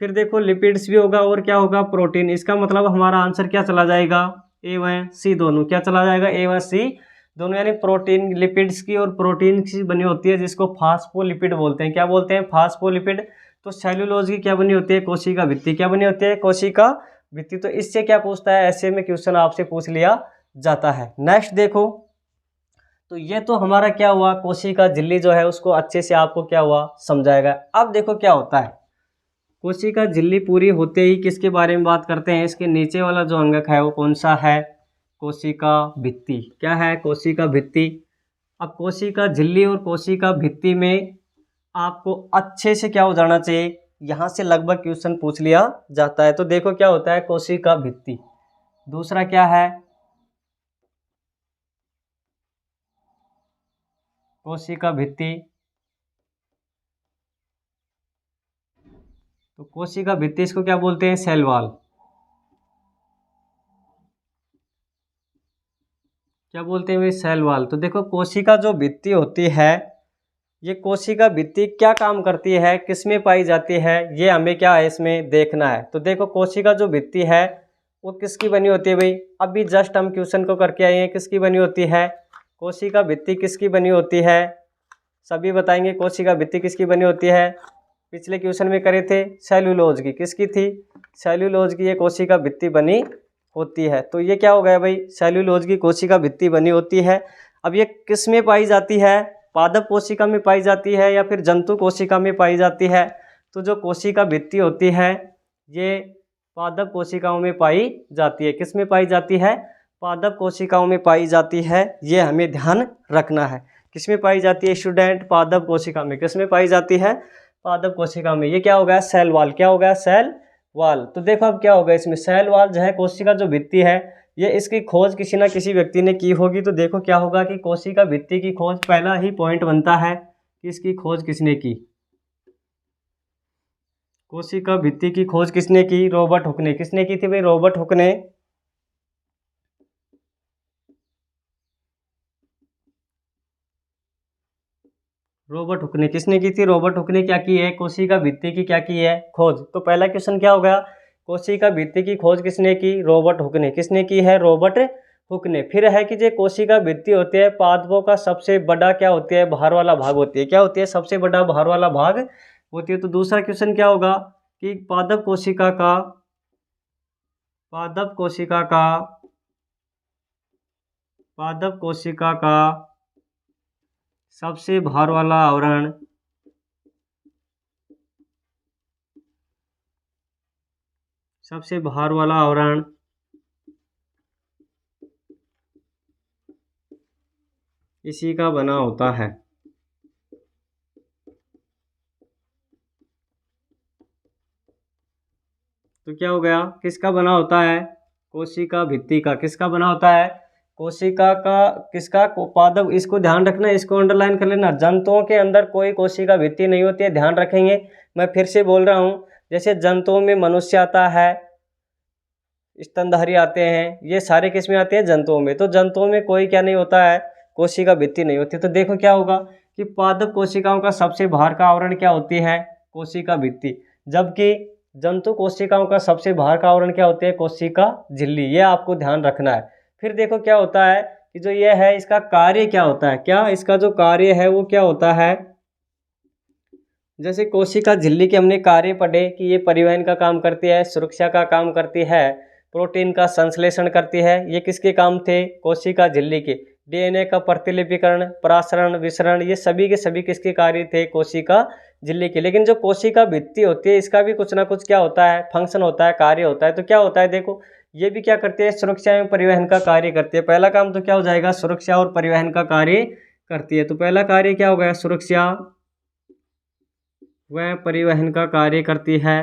फिर देखो लिपिड्स भी होगा और क्या होगा, प्रोटीन। इसका मतलब हमारा आंसर क्या चला जाएगा, ए व सी दोनों। क्या चला जाएगा, ए व सी दोनों। यानी प्रोटीन लिपिड्स की और प्रोटीन की बनी होती है, जिसको फास्फोलिपिड बोलते हैं। क्या बोलते हैं, फास्फोलिपिड। तो सेल्यूलोज की क्या बनी होती है, कोशिका भित्ति। क्या बनी होती है, कोशिका भित्ति। तो इससे क्या पूछता है, ऐसे में क्वेश्चन आपसे पूछ लिया जाता है। नेक्स्ट देखो, तो ये तो हमारा क्या हुआ, कोशिका झिल्ली जो है उसको अच्छे से आपको क्या हुआ समझाएगा। अब देखो क्या होता है, कोशिका झिल्ली पूरी होते ही किसके बारे में बात करते हैं, इसके नीचे वाला जो अंगक है वो कौन सा है, कोशिका भित्ति। क्या है, कोशिका भित्ति। अब कोशिका झिल्ली और कोशिका भित्ति में आपको अच्छे से क्या हो जाना चाहिए, यहाँ से लगभग क्वेश्चन पूछ लिया जाता है। तो देखो क्या होता है, कोशिका भित्ति। दूसरा क्या है, कोशिका भित्ति। तो कोशिका भित्ति इसको क्या बोलते हैं, सेल वॉल। क्या बोलते हैं, सेल वॉल। तो देखो कोशिका जो भित्ति होती है, ये कोशिका भित्ति क्या काम करती है, किसमें पाई जाती है, ये हमें क्या है इसमें देखना है। तो देखो कोशिका जो भित्ति है वो किसकी बनी होती है भाई, अभी जस्ट हम क्वेश्चन को करके आए हैं। किसकी बनी होती है, कोशिका भित्ति किसकी बनी होती है, सभी बताएंगे। कोशिका भित्ति किसकी बनी होती है, पिछले क्वेश्चन में करे थे, सेल्यूलोज की। किसकी थी, सेल्यूलोज की ये कोशिका भित्ति बनी होती है। तो ये क्या हो गया भाई, सेल्यूलोज की कोशिका भित्ति बनी होती है। अब ये किस में पाई जाती है, पादप कोशिका में पाई जाती है या फिर जंतु कोशिका में पाई जाती है। तो जो कोशिका भित्ति होती है ये पादप कोशिकाओं में पाई जाती है। किस में पाई जाती है, पादप कोशिकाओं में पाई जाती है। ये हमें ध्यान रखना है। किस में पाई जाती है स्टूडेंट, पादप कोशिका में। किस में पाई जाती है, पादप कोशिका में। ये क्या हो गया, सेल वॉल। क्या हो गया, सेल वॉल। तो देखो अब क्या होगा इसमें, सेल वॉल जो है कोशिका जो भित्ति है, ये इसकी खोज किसी ना किसी व्यक्ति ने की होगी। तो देखो क्या होगा कि कोशिका भित्ति की खोज, पहला ही पॉइंट बनता है कि इसकी खोज किसने की, कोशिका भित्ति की खोज किसने की, रॉबर्ट हुक ने। किसने की थी भाई, रॉबर्ट हुक ने। रॉबर्ट हुक ने किसने की थी, रॉबर्ट हुक ने क्या की है, कोशिका भित्ति की क्या की है, खोज। तो पहला क्वेश्चन क्या हो गया, कोशिका भित्ति की खोज किसने की, रॉबर्ट हुक ने। किसने की है, रॉबर्ट हुक ने। फिर है कि जो कोशिका भित्ति होती है पादपों का सबसे बड़ा क्या होती है, भार वाला भाग होती है। क्या होती है, सबसे बड़ा भार वाला भाग होती है। तो दूसरा क्वेश्चन क्या होगा कि पादप कोशिका का, पादप कोशिका का, पादप कोशिका का सबसे भार वाला आवरण, सबसे भार वाला आवरण इसी का बना होता है। तो क्या हो गया, किसका बना होता है, कोशिका भित्ति का। किसका बना होता है, कोशिका का। किसका, पादप। इसको ध्यान रखना, इसको अंडरलाइन कर लेना। जंतुओं के अंदर कोई कोशिका भित्ति नहीं होती है, ध्यान रखेंगे। मैं फिर से बोल रहा हूँ, जैसे जंतुओं में मनुष्य आता है, स्तनधारी आते हैं, ये सारे किस में आते हैं, जंतुओं में। तो जंतुओं में कोई क्या नहीं होता है, कोशिका भित्ति नहीं होती। तो देखो क्या होगा कि पादप कोशिकाओं का सबसे बाहर का आवरण क्या होती है, कोशिका भित्ति, जबकि जंतु कोशिकाओं का सबसे बाहर का आवरण क्या होती है, कोशिका झिल्ली। ये आपको ध्यान रखना है। फिर देखो क्या होता है कि जो ये है इसका कार्य क्या होता है, क्या इसका जो कार्य है वो क्या होता है। जैसे कोशिका झिल्ली के हमने कार्य पढ़े कि ये परिवहन का काम करती है, सुरक्षा का काम करती है, प्रोटीन का संश्लेषण करती है। ये किसके काम थे, कोशिका झिल्ली के। डीएनए का प्रतिलिपिकरण, परासरण, विसरण, ये सभी के सभी किसके कार्य थे, कोशिका झिल्ली के। लेकिन जो कोशिका भित्ति होती है इसका भी कुछ ना कुछ क्या होता है, फंक्शन होता है, कार्य होता है। तो क्या होता है देखो, ये भी क्या करती है, सुरक्षा एवं परिवहन का कार्य करती है। पहला काम तो क्या हो जाएगा, सुरक्षा और परिवहन का कार्य करती है। तो पहला कार्य क्या हो गया, सुरक्षा वह परिवहन का कार्य करती है।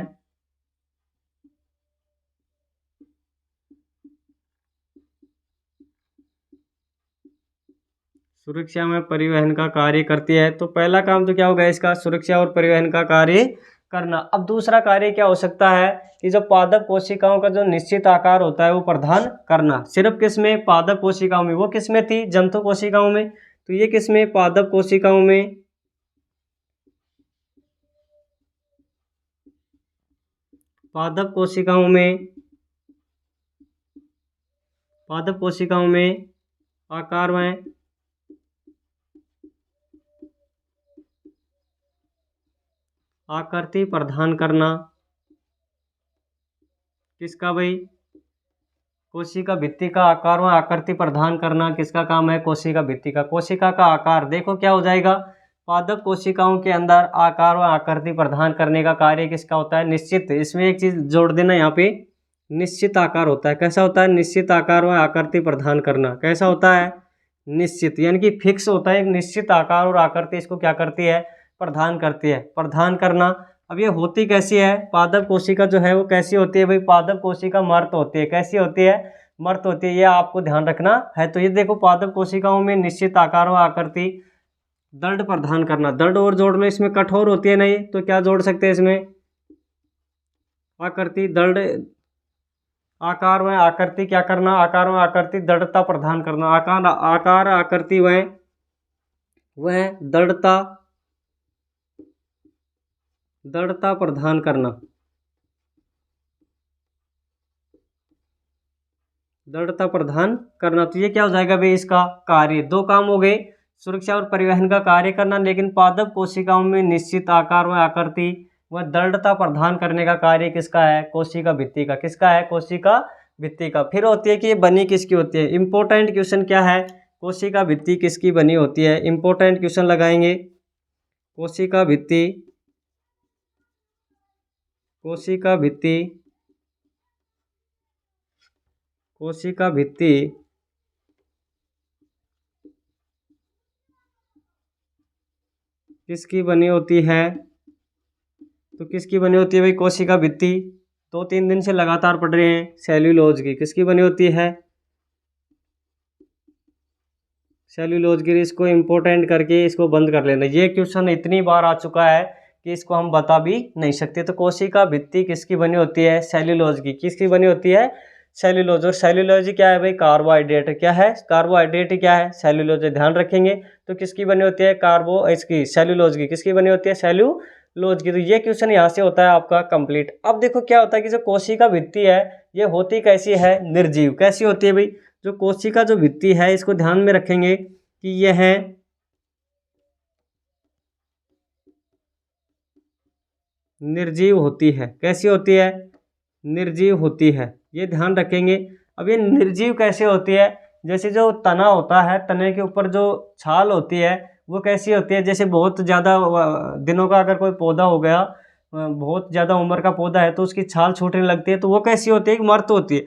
सुरक्षा में परिवहन का कार्य करती है। तो पहला काम तो क्या होगा इसका, सुरक्षा और परिवहन का कार्य करना। अब दूसरा कार्य क्या हो सकता है कि जो पादप कोशिकाओं का जो निश्चित आकार होता है वो प्रदान करना। सिर्फ किसमें, पादप कोशिकाओं में। वो किसमें थी, जंतु कोशिकाओं में। तो ये किसमें, पादप कोशिकाओं में। पादप कोशिकाओं में, पादप कोशिकाओं में आकार में आकृति प्रदान करना। किसका भाई, कोशिका भित्ति का आकार में आकृति प्रदान करना किसका काम है, कोशिका भित्ति का। कोशिका का आकार देखो क्या हो जाएगा, पादप कोशिकाओं के अंदर आकार व आकृति प्रदान करने का कार्य किसका होता है, निश्चित। इसमें एक चीज जोड़ देना यहाँ पे, निश्चित आकार होता है। कैसा होता है, निश्चित आकार व आकृति प्रदान करना। कैसा होता है, निश्चित, यानी कि फिक्स होता है। एक निश्चित आकार और आकृति इसको क्या करती है, प्रदान करती है, प्रदान करना। अब ये होती कैसी है, पादप कोशिका जो है वो कैसी होती है भाई, पादप कोशिका मर्त होती है। कैसी होती है, मर्त होती है। ये आपको ध्यान रखना है। तो ये देखो, पादप कोशिकाओं में निश्चित आकार व आकृति, दृढ़ प्रदान करना। दृढ़ और जोड़ लो, इसमें कठोर होती है नहीं, तो क्या जोड़ सकते हैं इसमें, आकृति, दृढ़, आकार व आकृति क्या करना, आकार व आकृति दृढ़ता प्रदान करना। आकार, आकार, आकृति वह दृढ़ता, दृढ़ता प्रदान करना, दृढ़ता प्रदान करना। तो ये क्या हो जाएगा भाई, इसका कार्य। दो काम हो गए, सुरक्षा और परिवहन का कार्य करना। लेकिन पादप कोशिकाओं में निश्चित आकार व आकृति व दृढ़ता प्रदान करने का कार्य किसका है, कोशिका भित्ति का। किसका है, कोशिका भित्ति का। फिर होती है कि ये बनी किसकी होती है। इंपॉर्टेंट क्वेश्चन क्या है, कोशिका भित्ति किसकी बनी होती है। इंपॉर्टेंट क्वेश्चन लगाएंगे, कोशिका भित्ति, कोशिका भित्ति, कोशिका भित्ति किसकी बनी होती है। तो किसकी बनी होती है भाई, कोशिका भित्ति। 2-3 दिन से लगातार पढ़ रहे हैं, सेल्यूलोज की। किसकी बनी होती है, सेल्यूलोज की। इसको इंपॉर्टेंट करके इसको बंद कर लेना। ये क्वेश्चन इतनी बार आ चुका है कि इसको हम बता भी नहीं सकते। तो कोशिका भित्ति किसकी बनी होती है, सेल्यूलोज की। किसकी बनी होती है, सेल्यूलोज। और सेल्यूलोज क्या है भाई, कार्बोहाइड्रेट। क्या है, कार्बोहाइड्रेट क्या है, सेल्यूलोज। ध्यान रखेंगे। तो किसकी बनी होती है, इसकी सेल्यूलोज की। किसकी बनी होती है, सेल्यूलोज की। तो ये क्वेश्चन यहाँ से होता है आपका कंप्लीट। अब देखो क्या होता है कि जो कोशिका भित्ति है ये होती कैसी है, निर्जीव। कैसी होती है भाई, जो कोशिका जो भित्ति है इसको ध्यान में रखेंगे कि यह है निर्जीव होती है। कैसी होती है, निर्जीव होती है। ये ध्यान रखेंगे। अब ये निर्जीव कैसे होती है, जैसे जो तना होता है, तने के ऊपर जो छाल होती है वो कैसी होती है। जैसे बहुत ज़्यादा दिनों का अगर कोई पौधा हो गया, बहुत ज़्यादा उम्र का पौधा है, तो उसकी छाल छूटने लगती है, तो वो कैसी होती है, मर्त होती है।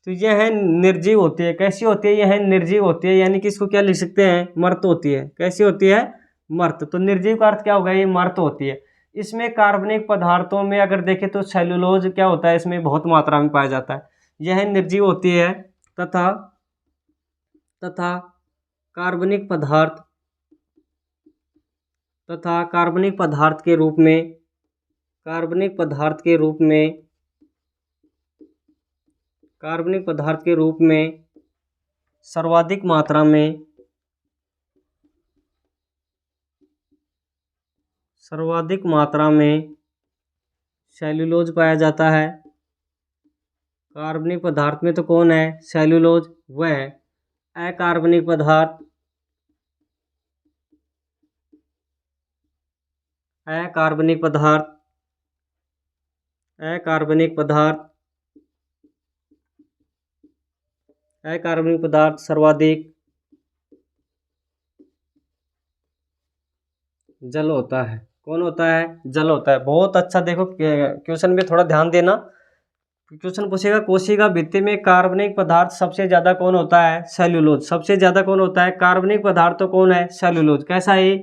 तो यह है निर्जीव होती है। कैसी होती है, यह है निर्जीव होती है। यानी कि इसको क्या लिख सकते हैं, मर्त होती है। कैसी होती है, मर्त। तो निर्जीव का अर्थ क्या होगा, ये मर्त होती है। इसमें कार्बनिक पदार्थों में अगर देखें तो सेलुलोज क्या होता है, इसमें बहुत मात्रा में पाया जाता है। यह निर्जीव होती है। तथा तथा कार्बनिक पदार्थ, तथा कार्बनिक पदार्थ के रूप में, कार्बनिक पदार्थ के रूप में, कार्बनिक पदार्थ के रूप में सर्वाधिक मात्रा में, सर्वाधिक मात्रा में सेल्यूलोज पाया जाता है। कार्बनिक पदार्थ में तो कौन है? सेल्यूलोज। वह अकार्बनिक पदार्थ, अकार्बनिक पदार्थ, अकार्बनिक पदार्थ, अकार्बनिक पदार्थ सर्वाधिक जल होता है। कौन होता है? जल होता है। बहुत अच्छा। देखो क्वेश्चन में थोड़ा ध्यान देना। क्वेश्चन पूछेगा कोशिका भित्ति में कार्बनिक पदार्थ सबसे ज्यादा कौन होता है? सेल्यूलोज। सबसे ज्यादा कौन होता है? कार्बनिक पदार्थ तो कौन है? सेल्यूलोज। कैसा है?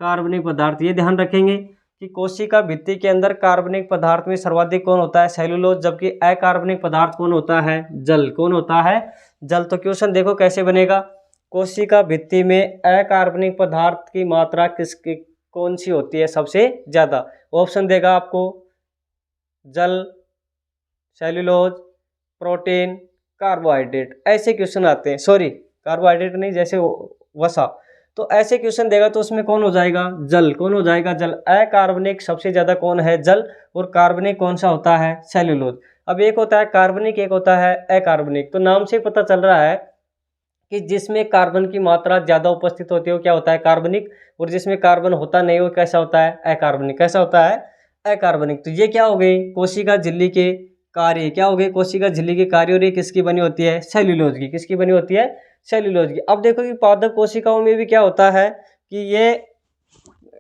कार्बनिक पदार्थ। ये ध्यान रखेंगे कि कोशिका भित्ति के अंदर कार्बनिक पदार्थ में सर्वाधिक कौन होता है? सेल्यूलोज। जबकि अकार्बनिक पदार्थ कौन होता है? जल। कौन होता है? जल। तो क्वेश्चन देखो कैसे बनेगा। कोशिका भित्ति में अकार्बनिक पदार्थ की मात्रा किसकी कौन सी होती है सबसे ज्यादा? ऑप्शन देगा आपको जल, सेल्यूलोज, प्रोटीन, कार्बोहाइड्रेट। ऐसे क्वेश्चन आते हैं। सॉरी, कार्बोहाइड्रेट नहीं, जैसे वसा। तो ऐसे क्वेश्चन देगा तो उसमें कौन हो जाएगा? जल। कौन हो जाएगा? जल। अकार्बनिक सबसे ज्यादा कौन है? जल। और कार्बनिक कौन सा होता है? सेल्यूलोज। अब एक होता है कार्बनिक, एक होता है अकार्बनिक। तो नाम से पता चल रहा है कि जिसमें कार्बन की मात्रा ज्यादा उपस्थित होती है वो क्या होता है? कार्बनिक। और जिसमें कार्बन होता नहीं वो कैसा होता है? अकार्बनिक। कैसा होता है? अकार्बनिक। तो ये क्या हो गई? कोशिका झिल्ली के कार्य। क्या हो गए? कोशिका झिल्ली के कार्य। और ये किसकी बनी होती है? सेल्यूलोज की। किसकी बनी होती है? सेल्यूलोज की। अब देखो कि पादप कोशिकाओं में भी क्या होता है कि ये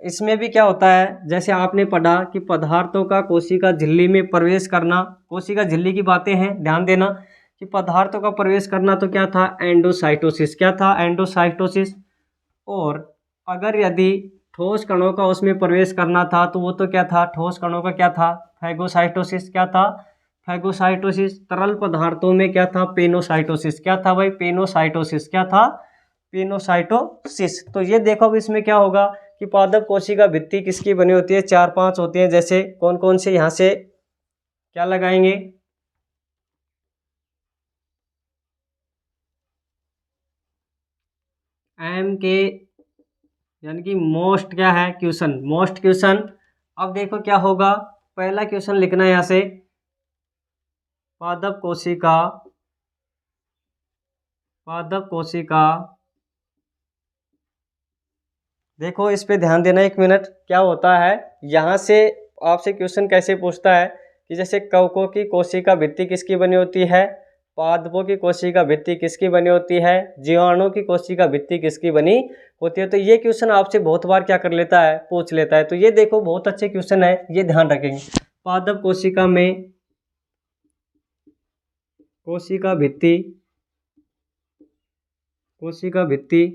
इसमें भी क्या होता है, जैसे आपने पढ़ा कि पदार्थों का कोशिका झिल्ली में प्रवेश करना। कोशिका झिल्ली की बातें हैं, ध्यान देना कि पदार्थों का प्रवेश करना तो क्या था? एंडोसाइटोसिस। क्या था? एंडोसाइटोसिस। और अगर यदि ठोस कणों का उसमें प्रवेश करना था तो वो तो क्या था? ठोस कणों का क्या था? फैगोसाइटोसिस। क्या था? फैगोसाइटोसिस। तरल पदार्थों में क्या था? पेनोसाइटोसिस। क्या था भाई? पेनोसाइटोसिस। क्या था? पेनोसाइटोसिस। तो ये देखो अब इसमें क्या होगा कि पादप कोशिका भित्ति किसकी बनी होती है? 4-5 होती है। जैसे कौन कौन से? यहाँ से क्या लगाएंगे? एम के, यानी कि मोस्ट क्या है? क्वेश्चन। Most question. अब देखो क्या होगा। पहला क्वेश्चन लिखना है यहाँ से, पादप कोशिका, पादप कोशिका। देखो इस पे ध्यान देना, 1 मिनट। क्या होता है यहाँ से आपसे क्वेश्चन कैसे पूछता है कि जैसे कवकों की कोशिका भित्ति किसकी बनी होती है? पादपों की कोशिका भित्ति किसकी बनी होती है? जीवाणु की कोशिका भित्ति किसकी बनी होती है? तो ये क्वेश्चन आपसे बहुत बार क्या कर लेता है? पूछ लेता है। तो ये देखो बहुत अच्छे क्वेश्चन है, ये ध्यान रखेंगे। पादप कोशिका में कोशिका भित्ति, कोशिका भित्ति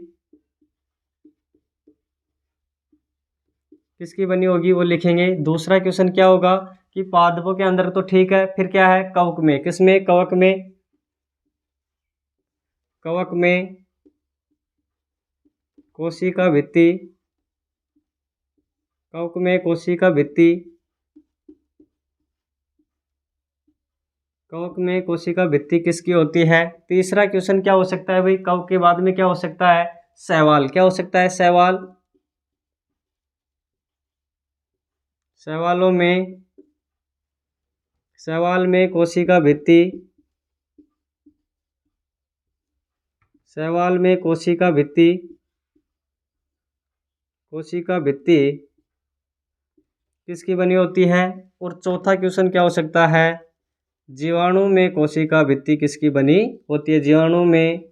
किसकी बनी होगी वो लिखेंगे। दूसरा क्वेश्चन क्या होगा कि पादपों के अंदर तो ठीक है, फिर क्या है? कवक में। किसमें? कवक में। कवक में कोशिका भित्ति, कवक में कोशिका भित्ति, कवक में कोशिका भित्ति किसकी होती है? तीसरा क्वेश्चन क्या हो सकता है भाई? कवक के बाद में क्या हो सकता है? शैवाल। क्या हो सकता है? शैवाल। शैवालों में, शैवाल में कोशिका भित्ति, शैवाल में कोशिका भित्ति, कोशिका भित्ति किसकी बनी होती है? और चौथा क्वेश्चन क्या हो सकता है? जीवाणु में कोशिका भित्ति किसकी बनी होती है? जीवाणु में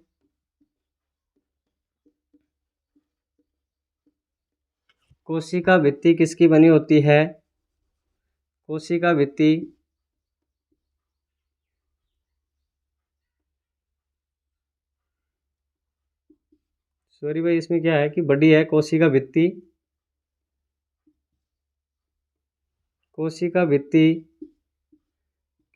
कोशिका भित्ति किसकी बनी होती है? कोशिका भित्ति सॉरी भाई, इसमें क्या है कि बड़ी है कोशिका भित्ति, कोशिका भित्ति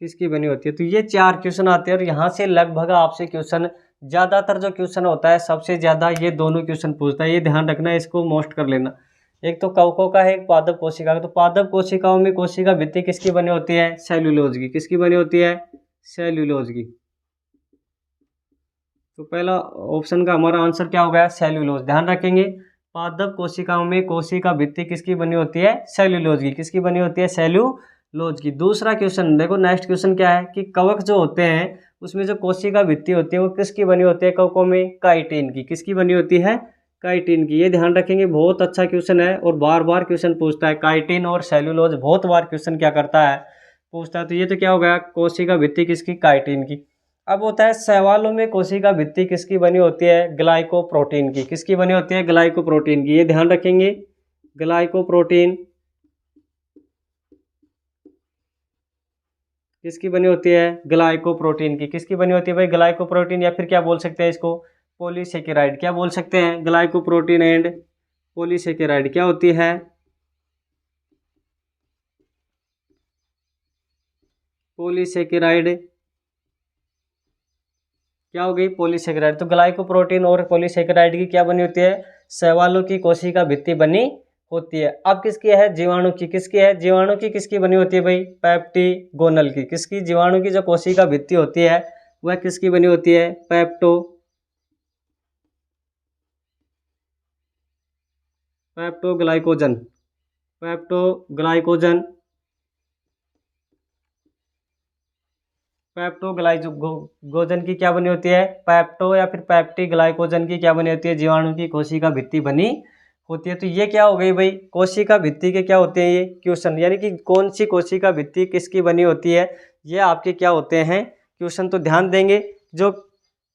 किसकी बनी होती है? तो ये 4 क्वेश्चन आते हैं और यहाँ से लगभग आपसे क्वेश्चन, ज़्यादातर जो क्वेश्चन होता है सबसे ज़्यादा ये दोनों क्वेश्चन पूछता है। ये ध्यान रखना, इसको मोस्ट कर लेना। एक तो कवकों का है, एक पादप कोशिका का। तो पादप कोशिकाओं में कोशिका भित्ति किसकी बनी होती है? सेल्यूलोज की। किसकी बनी होती है? सेल्यूलोज की। तो पहला ऑप्शन का हमारा आंसर क्या हो गया? सेल्यूलोज। ध्यान रखेंगे। पादप कोशिकाओं में कोशिका भित्ति किसकी बनी होती है? सेल्यूलोज की। किसकी बनी होती है? सेल्यूलोज की। दूसरा क्वेश्चन देखो, नेक्स्ट क्वेश्चन क्या है कि कवक जो होते हैं उसमें जो कोशिका भित्ति होती है वो किसकी बनी होती है? कवकों में काइटिन की। किसकी बनी होती है? काइटिन की। ये ध्यान रखेंगे, बहुत अच्छा क्वेश्चन है और बार बार क्वेश्चन पूछता है। काइटिन और सेल्यूलोज बहुत बार क्वेश्चन क्या करता है? पूछता है। तो ये तो क्या हो गया? कोशिका भित्ति किसकी? काइटिन की। अब होता है शैवालों में कोशिका भित्ति किसकी बनी होती है? ग्लाइकोप्रोटीन की। किसकी बनी होती है? ग्लाइकोप्रोटीन की। ये ध्यान रखेंगे, ग्लाइकोप्रोटीन किसकी बनी होती है? ग्लाइकोप्रोटीन की। किसकी बनी होती है भाई? ग्लाइकोप्रोटीन, या फिर क्या बोल सकते हैं इसको? पॉलीसेकेराइड। क्या बोल सकते हैं? ग्लाइकोप्रोटीन एंड पॉलीसेकेराइड क्या होती है? पॉलीसेकेराइड क्या हो गई? पॉलीसेकेराइड। तो ग्लाइकोप्रोटीन और पॉलीसेकेराइड की क्या बनी होती है? शैवालों की कोशिका भित्ति बनी होती है। अब किसकी है? जीवाणु की। किसकी है? जीवाणु की किसकी बनी होती है भाई? पेप्टिगोनल की। किसकी? जीवाणु की जो कोशिका भित्ति होती है वह किसकी बनी होती है? पेप्टोग्लाइकोजन। पेप्टोग्लाइकोजन पेप्टोग्लाइकोजन की क्या बनी होती है? पेप्टो या फिर पेप्टिग्लाइकोजन की क्या बनी होती है? जीवाणु की कोशिका भित्ति बनी होती है। तो ये क्या हो गई भाई? कोशिका भित्ति के क्या होते हैं? ये क्वेश्चन, यानी कि कौन सी कोशिका भित्ति किसकी बनी होती है, ये आपके क्या होते हैं? क्वेश्चन। तो ध्यान देंगे, जो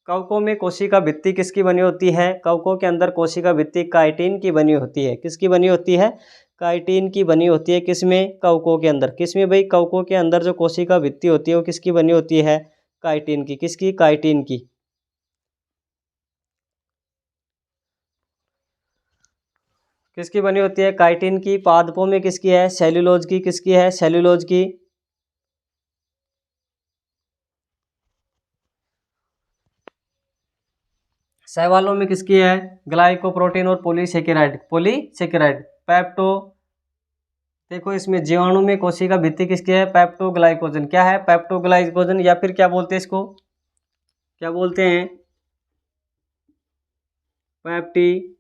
कवकों में कोशिका भित्ति किसकी बनी होती है? कवकों के अंदर कोशिका भित्ति काइटिन की बनी होती है। किसकी बनी होती है? काइटिन की बनी होती है। किसमें? कवकों के अंदर। किसमें भाई? कवकों के अंदर जो कोशिका भित्ति होती है वो किसकी बनी होती है? काइटिन की। किसकी? काइटिन की। किसकी बनी होती है? काइटिन की। पादपों में किसकी है? सेल्यूलोज की। किसकी है? सेल्यूलोज की। शैवालों में किसकी है? ग्लाइकोप्रोटीन और पॉलीसेकेराइड। पॉलीसेकेराइड। पेप्टो देखो, इसमें जीवाणु में कोशिका भित्ति किसकी है? पेप्टोग्लाइकोजन। क्या है? पेप्टोग्लाइकोजन, या फिर क्या बोलते हैं इसको? क्या बोलते हैं? पेप्टी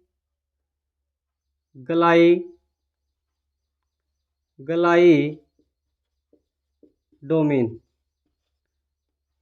ग्लाइडोमिन।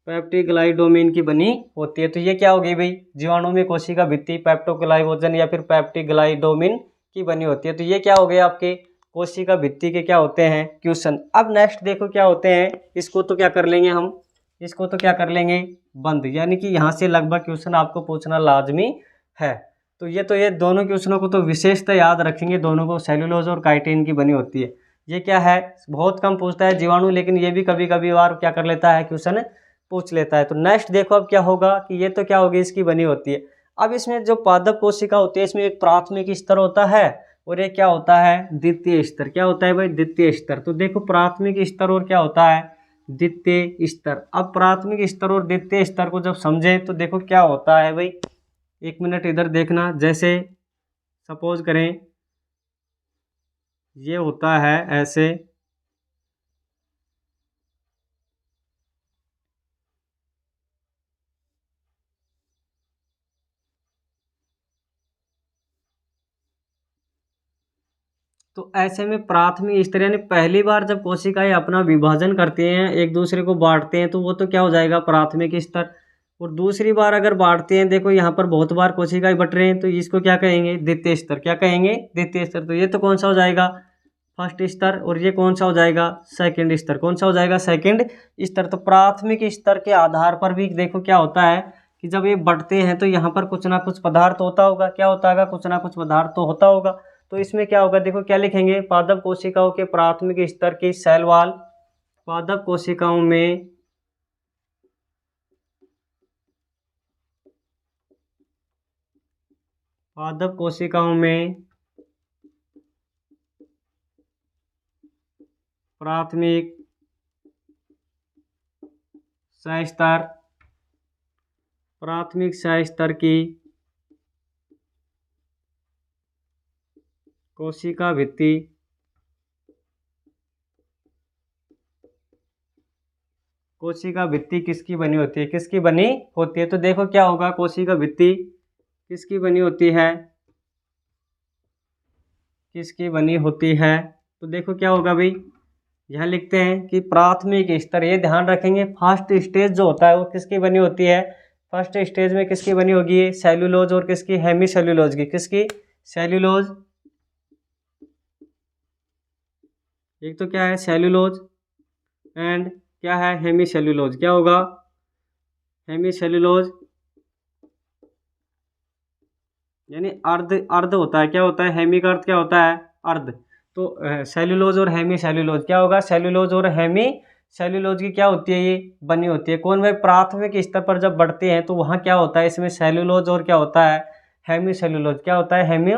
पेप्टिग्लाइडोमिन की बनी होती है। तो ये क्या हो गई भाई? जीवाणु में कोशिका भित्ति पेप्टोग्लाइकोजन या फिर पेप्टिग्लाइडोमिन की बनी होती है। तो ये क्या हो गए आपके? कोशिका भित्ति के क्या होते हैं? क्वेश्चन। अब नेक्स्ट देखो क्या होते हैं, इसको तो क्या कर लेंगे हम? इसको तो क्या कर लेंगे? बंद। यानी कि यहाँ से लगभग क्वेश्चन आपको पूछना लाजमी है। तो ये दोनों क्वेश्चनों को तो विशेषता याद रखेंगे, दोनों को सेल्यूलोज और काइटिन की बनी होती है। ये क्या है? बहुत कम पूछता है जीवाणु, लेकिन ये भी कभी कभी बार क्या कर लेता है? क्वेश्चन पूछ लेता है। तो नेक्स्ट देखो अब क्या होगा कि ये तो क्या होगी? इसकी बनी होती है। अब इसमें जो पादप कोशिका होती है इसमें एक प्राथमिक स्तर होता है और ये क्या होता है? द्वितीय स्तर। क्या होता है भाई? द्वितीय स्तर। तो देखो, प्राथमिक स्तर और क्या होता है? द्वितीय स्तर। अब प्राथमिक स्तर और द्वितीय स्तर को जब समझे तो देखो क्या होता है भाई। एक मिनट इधर देखना, जैसे सपोज करें ये होता है ऐसे, तो ऐसे में प्राथमिक स्तर यानी पहली बार जब कोशिकाएं अपना विभाजन करते हैं, एक दूसरे को बांटते हैं, तो वो तो क्या हो जाएगा? प्राथमिक स्तर। और दूसरी बार अगर बांटते हैं, देखो यहाँ पर बहुत बार कोशिकाएं बट रहे हैं, तो इसको क्या कहेंगे? द्वितीय स्तर। क्या कहेंगे? द्वितीय स्तर। तो ये तो कौन सा हो जाएगा? फर्स्ट स्तर। और ये कौन सा हो जाएगा? सेकंड स्तर। कौन सा हो जाएगा? सेकंड स्तर। तो प्राथमिक स्तर के आधार पर भी देखो क्या होता है कि जब ये बढ़ते हैं तो यहाँ पर कुछ ना कुछ पदार्थ होता होगा। क्या होता होगा? कुछ ना कुछ पदार्थ तो होता होगा। तो इसमें क्या होगा? देखो क्या लिखेंगे? पादप कोशिकाओं के प्राथमिक स्तर की सेल वॉल। पादप कोशिकाओं में पादप कोशिकाओं में प्राथमिक सहस्तर प्राथमिक सहस्तर की कोशिका भित्ति कोशिका भित्ति किसकी बनी होती है? किसकी बनी होती है? तो देखो क्या होगा? कोशिका भित्ति किसकी बनी होती है? किसकी बनी होती है। तो देखो क्या होगा भाई, यहाँ लिखते हैं कि प्राथमिक स्तर, ये ध्यान रखेंगे फर्स्ट स्टेज जो होता है वो किसकी बनी होती है। फर्स्ट स्टेज में किसकी बनी होगी, सेल्यूलोज और किसकी, हेमी सेल्यूलोज की। किसकी, सेल्यूलोज। एक तो क्या है सेल्यूलोज एंड क्या है हेमी सेल्यूलोज। क्या होगा, हेमी सेल्यूलोज यानी अर्ध, अर्ध होता है। क्या होता है, हेमी का अर्थ क्या होता है, अर्ध। तो सेल्यूलोज और हेमी सेल्यूलोज क्या होगा, सेल्यूलोज और हेमी सेल्यूलोज की क्या होती है, ये बनी होती है। कौन भाई, प्राथमिक स्तर पर जब बढ़ते हैं तो वहाँ क्या होता है, इसमें सेल्यूलोज और क्या होता है, हेमी सेल्यूलोज। क्या होता है, हेमी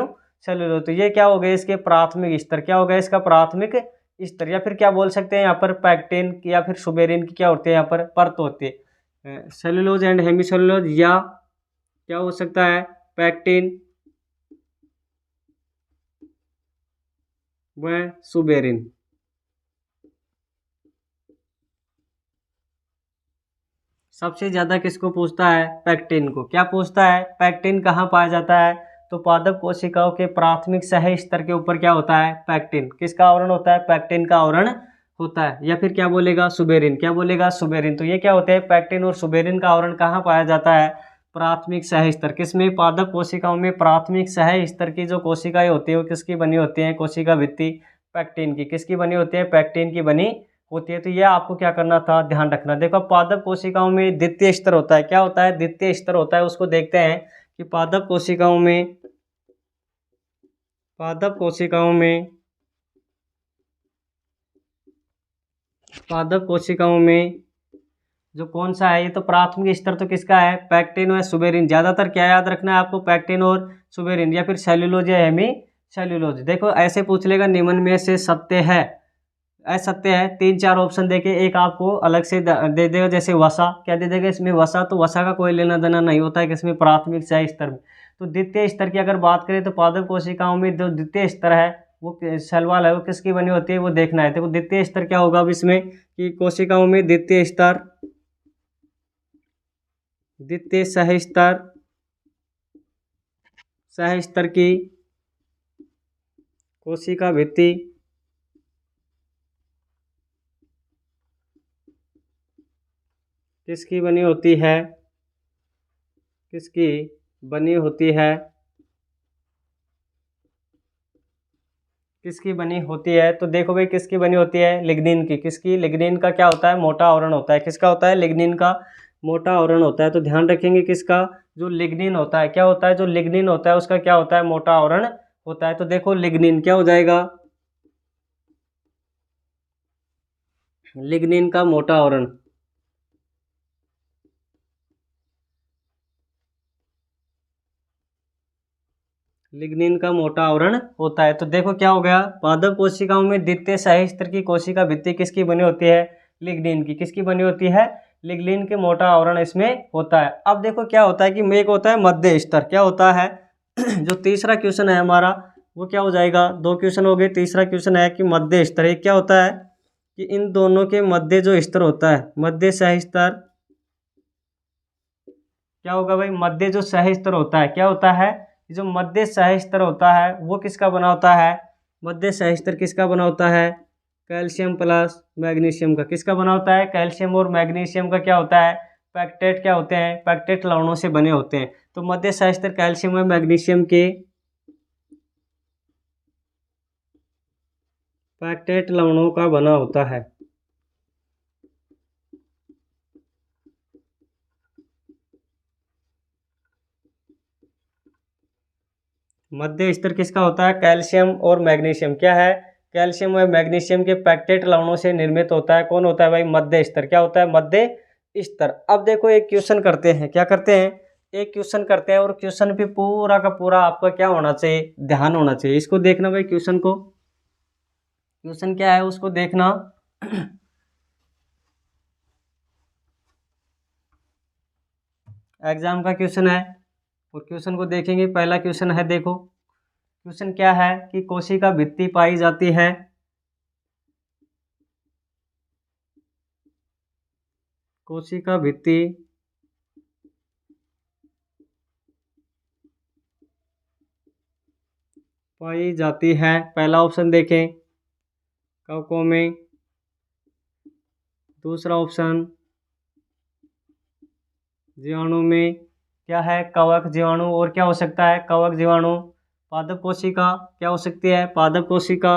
सेल्यूलोज। तो ये क्या हो गया, इसके प्राथमिक स्तर। क्या हो गया इसका प्राथमिक स्तर, या फिर क्या बोल सकते हैं यहाँ पर पैक्टिन या फिर सुबेरिन की क्या होती है यहाँ पर परत होती है। सेल्यूलोज एंड हेमी सेल्यूलोज, या क्या हो सकता है, पैक्टिन व सुबेरिन। सबसे ज्यादा किसको पूछता है, पैक्टिन को। क्या पूछता है, पैक्टिन कहाँ पाया जाता है, तो पादप कोशिकाओं के प्राथमिक सह स्तर के ऊपर क्या होता है, पैक्टिन। किसका आवरण होता है, पैक्टिन का आवरण होता है। या फिर क्या बोलेगा, सुबेरिन। क्या बोलेगा, सुबेरिन। तो ये क्या होते हैं, पैक्टिन और सुबेरिन का आवरण कहाँ पाया जाता है, प्राथमिक सह स्तर। किसमें, पादप कोशिकाओं में प्राथमिक सह स्तर की जो कोशिकाएं होती है वो किसकी बनी होती है, कोशिका भित्ति पैक्टिन की। किसकी बनी होती है, पैक्टिन की बनी होती है। तो ये आपको क्या करना था, ध्यान रखना। देखो पादप कोशिकाओं में द्वितीय स्तर होता है। क्या होता है, द्वितीय स्तर होता है। उसको देखते हैं कि पादप कोशिकाओं में, पादप कोशिकाओं में, पादप कोशिकाओं में जो कौन सा है, ये तो प्राथमिक स्तर तो किसका है, पैक्टिन और सुबेरिन। ज्यादातर क्या याद रखना है आपको, पैक्टिन और सुबेरिन, या फिर सेल्यूलोज या हेमी सेल्यूलोज। देखो ऐसे पूछ लेगा, निम्न में से सत्य है, असत्य है। तीन चार ऑप्शन देके एक आपको अलग से दे देगा, जैसे वसा। क्या दे देगा इसमें, वसा। तो वसा का कोई लेना देना नहीं होता है किसमें, प्राथमिक सह स्तर में। तो द्वितीय स्तर की अगर बात करें तो पादप कोशिकाओं में जो द्वितीय स्तर है वो सलवाल है, वो किसकी बनी होती है, वो देखना है। देखो द्वितीय स्तर क्या होगा अब इसमें, कि कोशिकाओं में द्वितीय स्तर, द्वितीय सह स्तर, सह स्तर की कोशिका भित्ति किसकी बनी होती है, किसकी बनी होती है, किसकी बनी होती है। तो देखो भाई किसकी बनी होती है, लिग्निन की। किसकी, लिग्निन का क्या होता है, मोटा आवरण होता है। किसका होता है, लिग्निन का मोटा आवरण होता है। तो ध्यान रखेंगे किसका, जो लिग्निन होता है। क्या होता है, जो लिग्निन होता है उसका क्या होता है, मोटा आवरण होता है। तो देखो लिग्निन क्या हो जाएगा, लिग्निन का मोटा आवरण। लिग्निन का मोटा आवरण होता है। तो देखो क्या हो गया, पादप कोशिकाओं में द्वितीय सह स्तर की कोशिका भित्ति किसकी बनी होती है, लिग्निन की। किसकी बनी होती है, लिग्निन के मोटा आवरण इसमें होता है। अब देखो क्या होता है कि एक होता है मध्य स्तर। क्या होता है जो तीसरा क्वेश्चन है हमारा वो क्या हो जाएगा, दो क्वेश्चन हो गए। तीसरा क्वेश्चन है कि मध्य स्तर। एक क्या होता है कि इन दोनों के मध्य जो स्तर होता है, मध्य सह स्तर। क्या होगा भाई, मध्य जो सह स्तर होता है, क्या होता है, जो मध्य सह स्तर होता है वो किसका बना होता है, मध्य सह स्तर किसका बना होता है, कैल्शियम प्लस मैग्नीशियम का। किसका बना होता है, कैल्शियम और मैग्नीशियम का क्या होता है, पैक्टेट क्या होते हैं, पैक्टेट लवणों से बने होते हैं। तो मध्य सह स्तर कैल्शियम और मैग्नीशियम के पैक्टेट लवणों का बना होता है। मध्य स्तर किसका होता है, कैल्शियम और मैग्नीशियम। क्या है, कैल्शियम और मैग्नीशियम के पैक्टेट लवणों से निर्मित होता है। कौन होता है भाई, मध्य स्तर। क्या होता है, मध्य स्तर। अब देखो एक क्वेश्चन करते हैं, क्या करते हैं, एक क्वेश्चन करते हैं और क्वेश्चन पे पूरा का पूरा आपका क्या होना चाहिए, ध्यान होना चाहिए। इसको देखना भाई, क्वेश्चन को, क्वेश्चन क्या है उसको देखना। एग्जाम का क्वेश्चन है और क्वेश्चन को देखेंगे। पहला क्वेश्चन है, देखो क्वेश्चन क्या है कि कोशिका भित्ति पाई जाती है, कोशिका भित्ति पाई जाती है। पहला ऑप्शन देखें कवकों में, दूसरा ऑप्शन जीवाणु में, क्या है कवक जीवाणु, और क्या हो सकता है कवक जीवाणु। पादप कोशिका क्या हो सकती है, पादप कोशिका।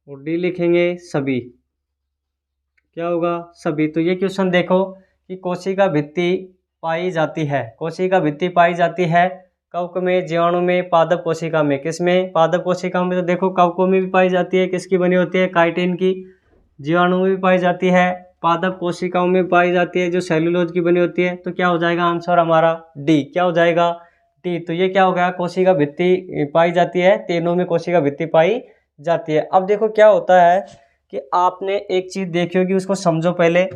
और डी लिखेंगे सभी, क्या होगा सभी। तो ये क्वेश्चन देखो कि कोशिका भित्ति पाई जाती है, कोशिका भित्ति पाई जाती है कवक में, जीवाणु में, पादप कोशिका में। किसमें, पादप कोशिका में। तो देखो कवकों में भी पाई जाती है, किसकी बनी होती है, काइटिन की। जीवाणु में भी पाई जाती है, पादप कोशिकाओं में पाई जाती है जो सेलुलोज की बनी होती है। तो क्या हो जाएगा आंसर हमारा डी, क्या हो जाएगा डी। तो ये क्या हो गया, कोशिका भित्ति पाई जाती है, तीनों में कोशिका भित्ति पाई जाती है। अब देखो क्या होता है कि आपने एक चीज़ देखी होगी, उसको समझो पहले।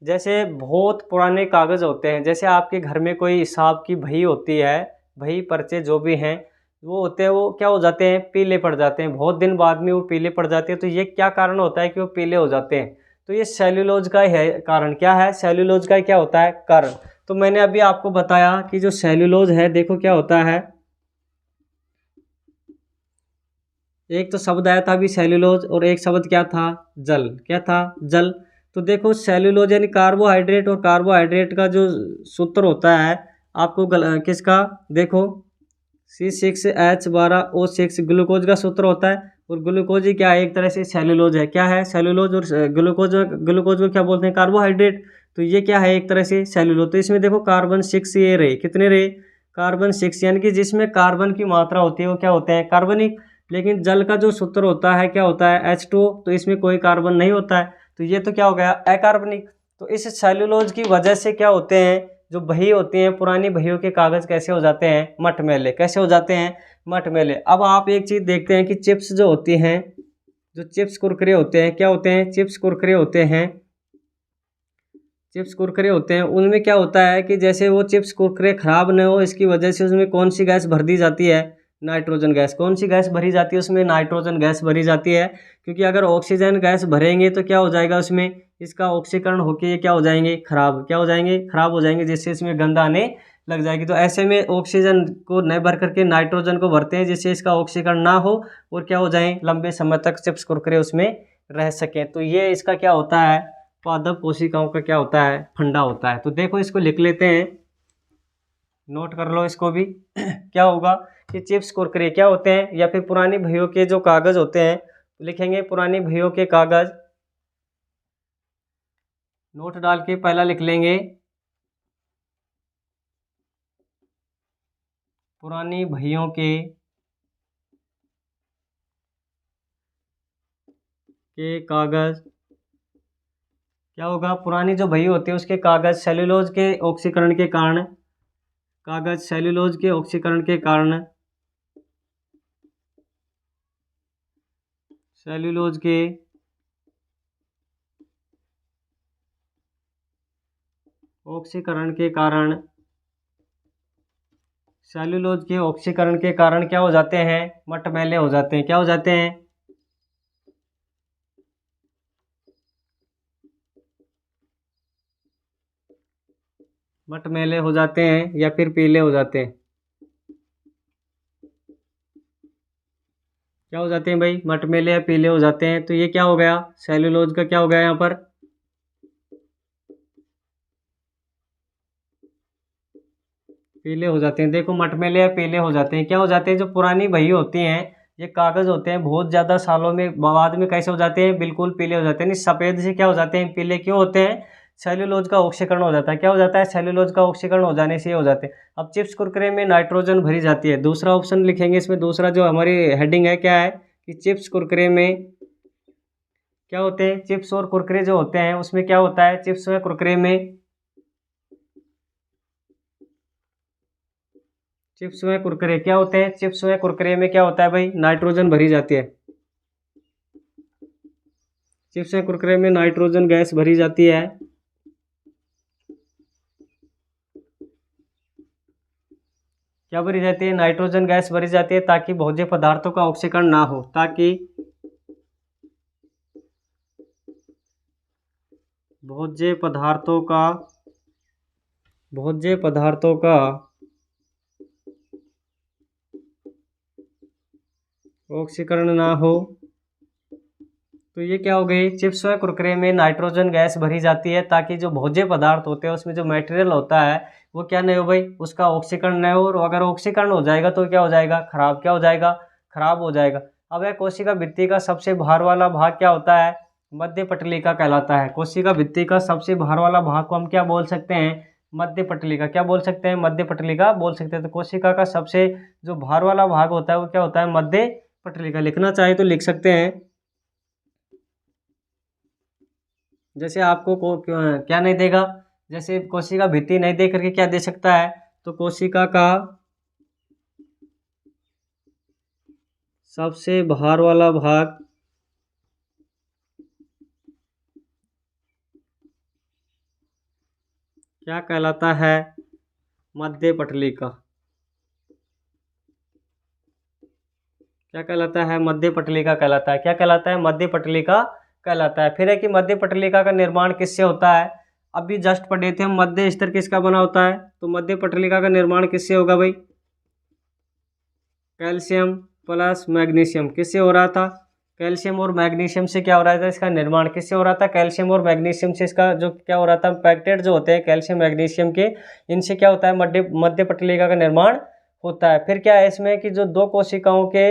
जैसे बहुत पुराने कागज़ होते हैं, जैसे आपके घर में कोई हिसाब की बही होती है, बही पर्चे जो भी हैं वो होते हैं, वो क्या हो जाते हैं, पीले पड़ जाते हैं, बहुत दिन बाद में वो पीले पड़ जाते हैं। तो ये क्या कारण होता है कि वो पीले हो जाते हैं। तो ये सेल्यूलोज का है कारण, क्या है सेल्यूलोज का क्या होता है कारण। तो मैंने अभी आपको बताया कि जो सेल्यूलोज है देखो क्या होता है, एक तो शब्द आया था अभी सेल्यूलोज, और एक शब्द क्या था, जल, क्या था, जल। तो देखो सेल्यूलोज यानी कार्बोहाइड्रेट, और कार्बोहाइड्रेट का जो सूत्र होता है आपको किसका, देखो C6H12O6 ग्लूकोज का सूत्र होता है। और ग्लूकोज ही क्या है, एक तरह से सेल्यूलोज है, क्या है सेल्यूलोज। और ग्लूकोज को क्या बोलते हैं, कार्बोहाइड्रेट। तो ये क्या है, एक तरह से सेल्यूलोज। तो इसमें देखो कार्बन 6 ये रहे, कितने रहे, कार्बन 6, यानी कि जिसमें कार्बन की मात्रा होती है वो क्या होते हैं, कार्बनिक। लेकिन जल का जो सूत्र होता है क्या होता है, H2O, तो इसमें कोई कार्बन नहीं होता है। तो ये तो क्या हो गया, अकार्बनिक। तो इस सेल्यूलोज की वजह से क्या होते हैं, जो बही होती हैं, पुरानी बहियों के कागज़ कैसे हो जाते हैं, मटमैले, कैसे हो जाते हैं, मटमैले। अब आप एक चीज़ देखते हैं कि चिप्स जो होती हैं, जो चिप्स कुरकुरे होते हैं, क्या होते हैं, चिप्स कुरकुरे होते हैं, चिप्स कुरकुरे होते हैं, उनमें क्या होता है कि जैसे वो चिप्स कुरकुरे ख़राब न हो, इसकी वजह से उसमें कौन सी गैस भर दी जाती है, नाइट्रोजन गैस। कौन सी गैस भरी जाती है उसमें, नाइट्रोजन गैस भरी जाती है। क्योंकि अगर ऑक्सीजन गैस भरेंगे तो क्या हो जाएगा उसमें, इसका ऑक्सीकरण होकर ये क्या हो जाएंगे, खराब, क्या हो जाएंगे, खराब हो जाएंगे, जिससे इसमें गंध आने लग जाएगी। तो ऐसे में ऑक्सीजन को न भर करके नाइट्रोजन को भरते हैं, जिससे इसका ऑक्सीकरण ना हो और क्या हो जाए, लंबे समय तक चिप्स कुरकुरे उसमें रह सकें। तो ये इसका क्या होता है, पादप कोशिकाओं का क्या होता है, फंडा होता है। तो देखो इसको लिख लेते हैं, नोट कर लो इसको भी क्या होगा कि चिप्स कुरकुरे क्या होते हैं, या फिर पुरानी बहियों के जो कागज़ होते हैं, लिखेंगे पुरानी बहियों के कागज़, नोट डाल के पहला लिख लेंगे पुरानी बहियों के कागज़। क्या होगा, पुरानी जो बही होती है उसके कागज़ सेल्यूलोज के ऑक्सीकरण के कारण, कागज़ सेल्यूलोज के ऑक्सीकरण के कारण, सेल्यूलोज के ऑक्सीकरण के कारण, सेल्यूलोज के ऑक्सीकरण के कारण क्या हो जाते हैं, मटमैले हो जाते हैं, क्या हो जाते हैं, मटमैले हो जाते हैं या फिर पीले हो जाते हैं। क्या हो जाते हैं भाई, मटमैले या पीले हो जाते हैं। तो ये क्या हो गया, सेल्यूलोज का क्या हो गया यहाँ पर, पीले हो जाते हैं। देखो मटमैले या पीले हो जाते हैं, क्या हो जाते हैं, जो पुरानी बही होती हैं, ये कागज़ होते हैं, बहुत ज़्यादा सालों में बाद में कैसे हो जाते हैं, बिल्कुल पीले हो जाते हैं। नहीं, सफ़ेद से क्या हो जाते हैं, पीले क्यों होते हैं, सेल्यूलोज का ऑक्सीकरण हो जाता है। क्या हो जाता है, सेल्यूलोज का ऑक्सीकरण हो जाने से ये हो जाते हैं। अब चिप्स कुरकुरे में नाइट्रोजन भरी जाती है, दूसरा ऑप्शन लिखेंगे इसमें, दूसरा जो हमारी हेडिंग है क्या है कि चिप्स कुरकुरे में क्या होते हैं, चिप्स और कुरकुरे जो होते हैं उसमें क्या होता है, चिप्स और कुरकुरे में, चिप्स में कुरकुरे क्या होते हैं, चिप्स में कुरकुरे में क्या होता है भाई, नाइट्रोजन भरी जाती है, चिप्स में कुरकुरे में नाइट्रोजन गैस भरी जाती है। क्या भरी जाती है, नाइट्रोजन गैस भरी जाती है, ताकि भोज्य पदार्थों का ऑक्सीकरण ना हो, ताकि भोज्य पदार्थों का भोज्य पदार्थों का ऑक्सीकरण ना हो तो ये क्या हो गई, चिप्स व कुरकुरे में नाइट्रोजन गैस भरी जाती है ताकि जो भोज्य पदार्थ होते हैं उसमें जो मटेरियल होता है वो क्या नहीं हो भाई, उसका ऑक्सीकरण नहीं हो, और अगर ऑक्सीकरण हो जाएगा तो क्या हो जाएगा, खराब। क्या हो जाएगा, खराब हो जाएगा। अब यह कोशिका भित्ति का सबसे बाहर वाला भाग क्या होता है, मध्य पटलिका कहलाता है। कोशिका भित्ति का सबसे बाहर वाला भाग को हम क्या बोल सकते हैं, मध्य पटलिका। क्या बोल सकते हैं, मध्य पटलिका बोल सकते हैं। तो कोशिका का सबसे जो बाहर वाला भाग होता है वो क्या होता है, मध्य पटलिका। लिखना चाहे तो लिख सकते हैं। जैसे आपको क्या नहीं देगा, जैसे कोशिका भित्ति नहीं दे करके क्या दे सकता है, तो कोशिका का सबसे बाहर वाला भाग क्या कहलाता है, मध्य पटलिका। क्या कहलाता है, मध्य पटलिका कहलाता है। क्या कहलाता है, मध्य पटलिका कहलाता है। फिर है कि मध्य पटलिका का निर्माण किससे होता है, अभी जस्ट पढ़े थे हम, मध्य स्तर किसका बना होता है, तो मध्य पटलिका का निर्माण किससे होगा भाई, कैल्शियम प्लस मैग्नीशियम। किससे हो रहा था, कैल्शियम और मैग्नीशियम से क्या हो रहा था, इसका निर्माण किससे हो रहा था, कैल्शियम और मैग्नीशियम से इसका जो क्या हो रहा था, पैक्टेट जो होते हैं कैल्शियम मैग्नीशियम के, इनसे क्या होता है, मध्य पटलिका का निर्माण होता है। फिर क्या है इसमें कि जो दो कोशिकाओं के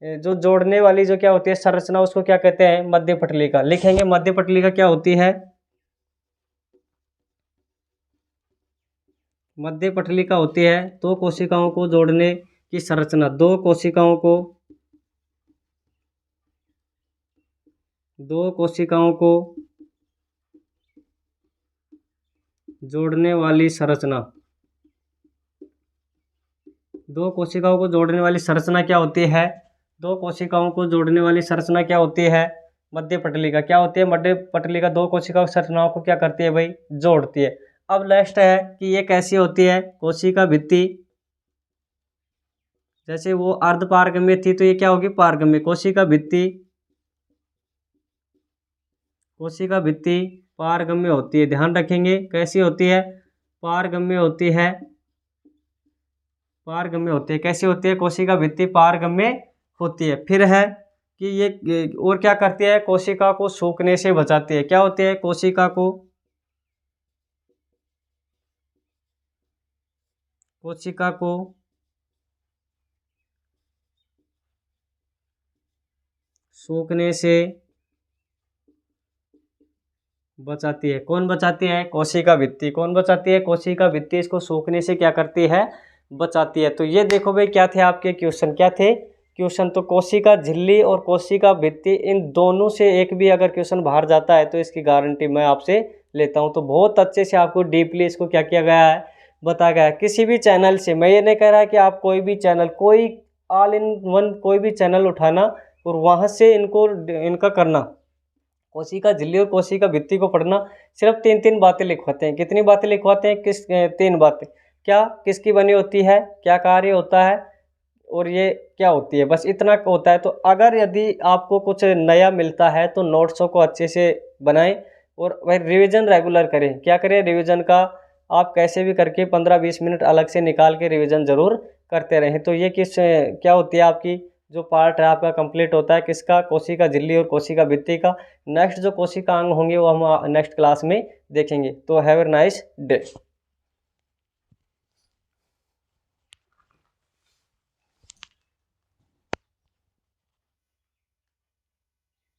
जो जोड़ने वाली जो क्या होती है संरचना, उसको क्या कहते हैं, मध्य पटलिका। लिखेंगे मध्य पटलिका क्या होती है, मध्य पटलिका होती है दो कोशिकाओं को जोड़ने की संरचना। दो कोशिकाओं को जोड़ने वाली संरचना। दो कोशिकाओं को जोड़ने वाली संरचना क्या होती है, दो कोशिकाओं को जोड़ने वाली संरचना क्या होती है, मध्य पटलिका। क्या होती है, मध्य पटलिका दो कोशिकाओं की संरचनाओं को क्या करती है भाई, जोड़ती है। अब नेक्स्ट है कि ये कैसी होती है, कोशिका भित्ति। जैसे वो अर्ध पारगम्य थी तो ये क्या होगी, पारगम्य। कोशिका भित्ति पारगम्य होती है। ध्यान रखेंगे कैसी होती है, पारगम्य होती है। कैसी होती है, कोशिका भित्ति पारगम्य होती है। फिर है कि ये और क्या करती है, कोशिका को सूखने से बचाती है। क्या होती है, कोशिका को सूखने से बचाती है। कौन बचाती है, कोशिका भित्ति। कौन बचाती है, कोशिका भित्ति इसको सूखने से क्या करती है, बचाती है। तो ये देखो भाई क्या थे आपके क्वेश्चन, क्या थे क्वेश्चन, तो कोशिका झिल्ली और कोशिका भित्ति, इन दोनों से एक भी अगर क्वेश्चन बाहर जाता है तो इसकी गारंटी मैं आपसे लेता हूँ। तो बहुत अच्छे से आपको डीपली इसको क्या किया गया है, बताया गया है। किसी भी चैनल से, मैं ये नहीं कह रहा कि आप कोई भी चैनल, कोई ऑल इन वन कोई भी चैनल उठाना और वहाँ से इनका करना, कोशिका झिल्ली और कोशिका भित्ति को पढ़ना। सिर्फ तीन बातें लिखवाते हैं। कितनी बातें लिखवाते हैं, तीन बातें। क्या, किसकी बनी होती है, क्या कार्य होता है, और ये क्या होती है, बस इतना होता है। तो अगर यदि आपको कुछ नया मिलता है तो नोट्सों को अच्छे से बनाएं और वही रिवीजन रेगुलर करें। क्या करें, रिवीजन का आप कैसे भी करके 15-20 मिनट अलग से निकाल के रिवीजन ज़रूर करते रहें। तो ये क्या होती है आपकी जो पार्ट है आपका कंप्लीट होता है, किसका, कोशिका झिल्ली और कोशिका भित्ति का। नेक्स्ट जो कोशिका अंग होंगे वो हम नेक्स्ट क्लास में देखेंगे। तो हैव ए नाइस डे।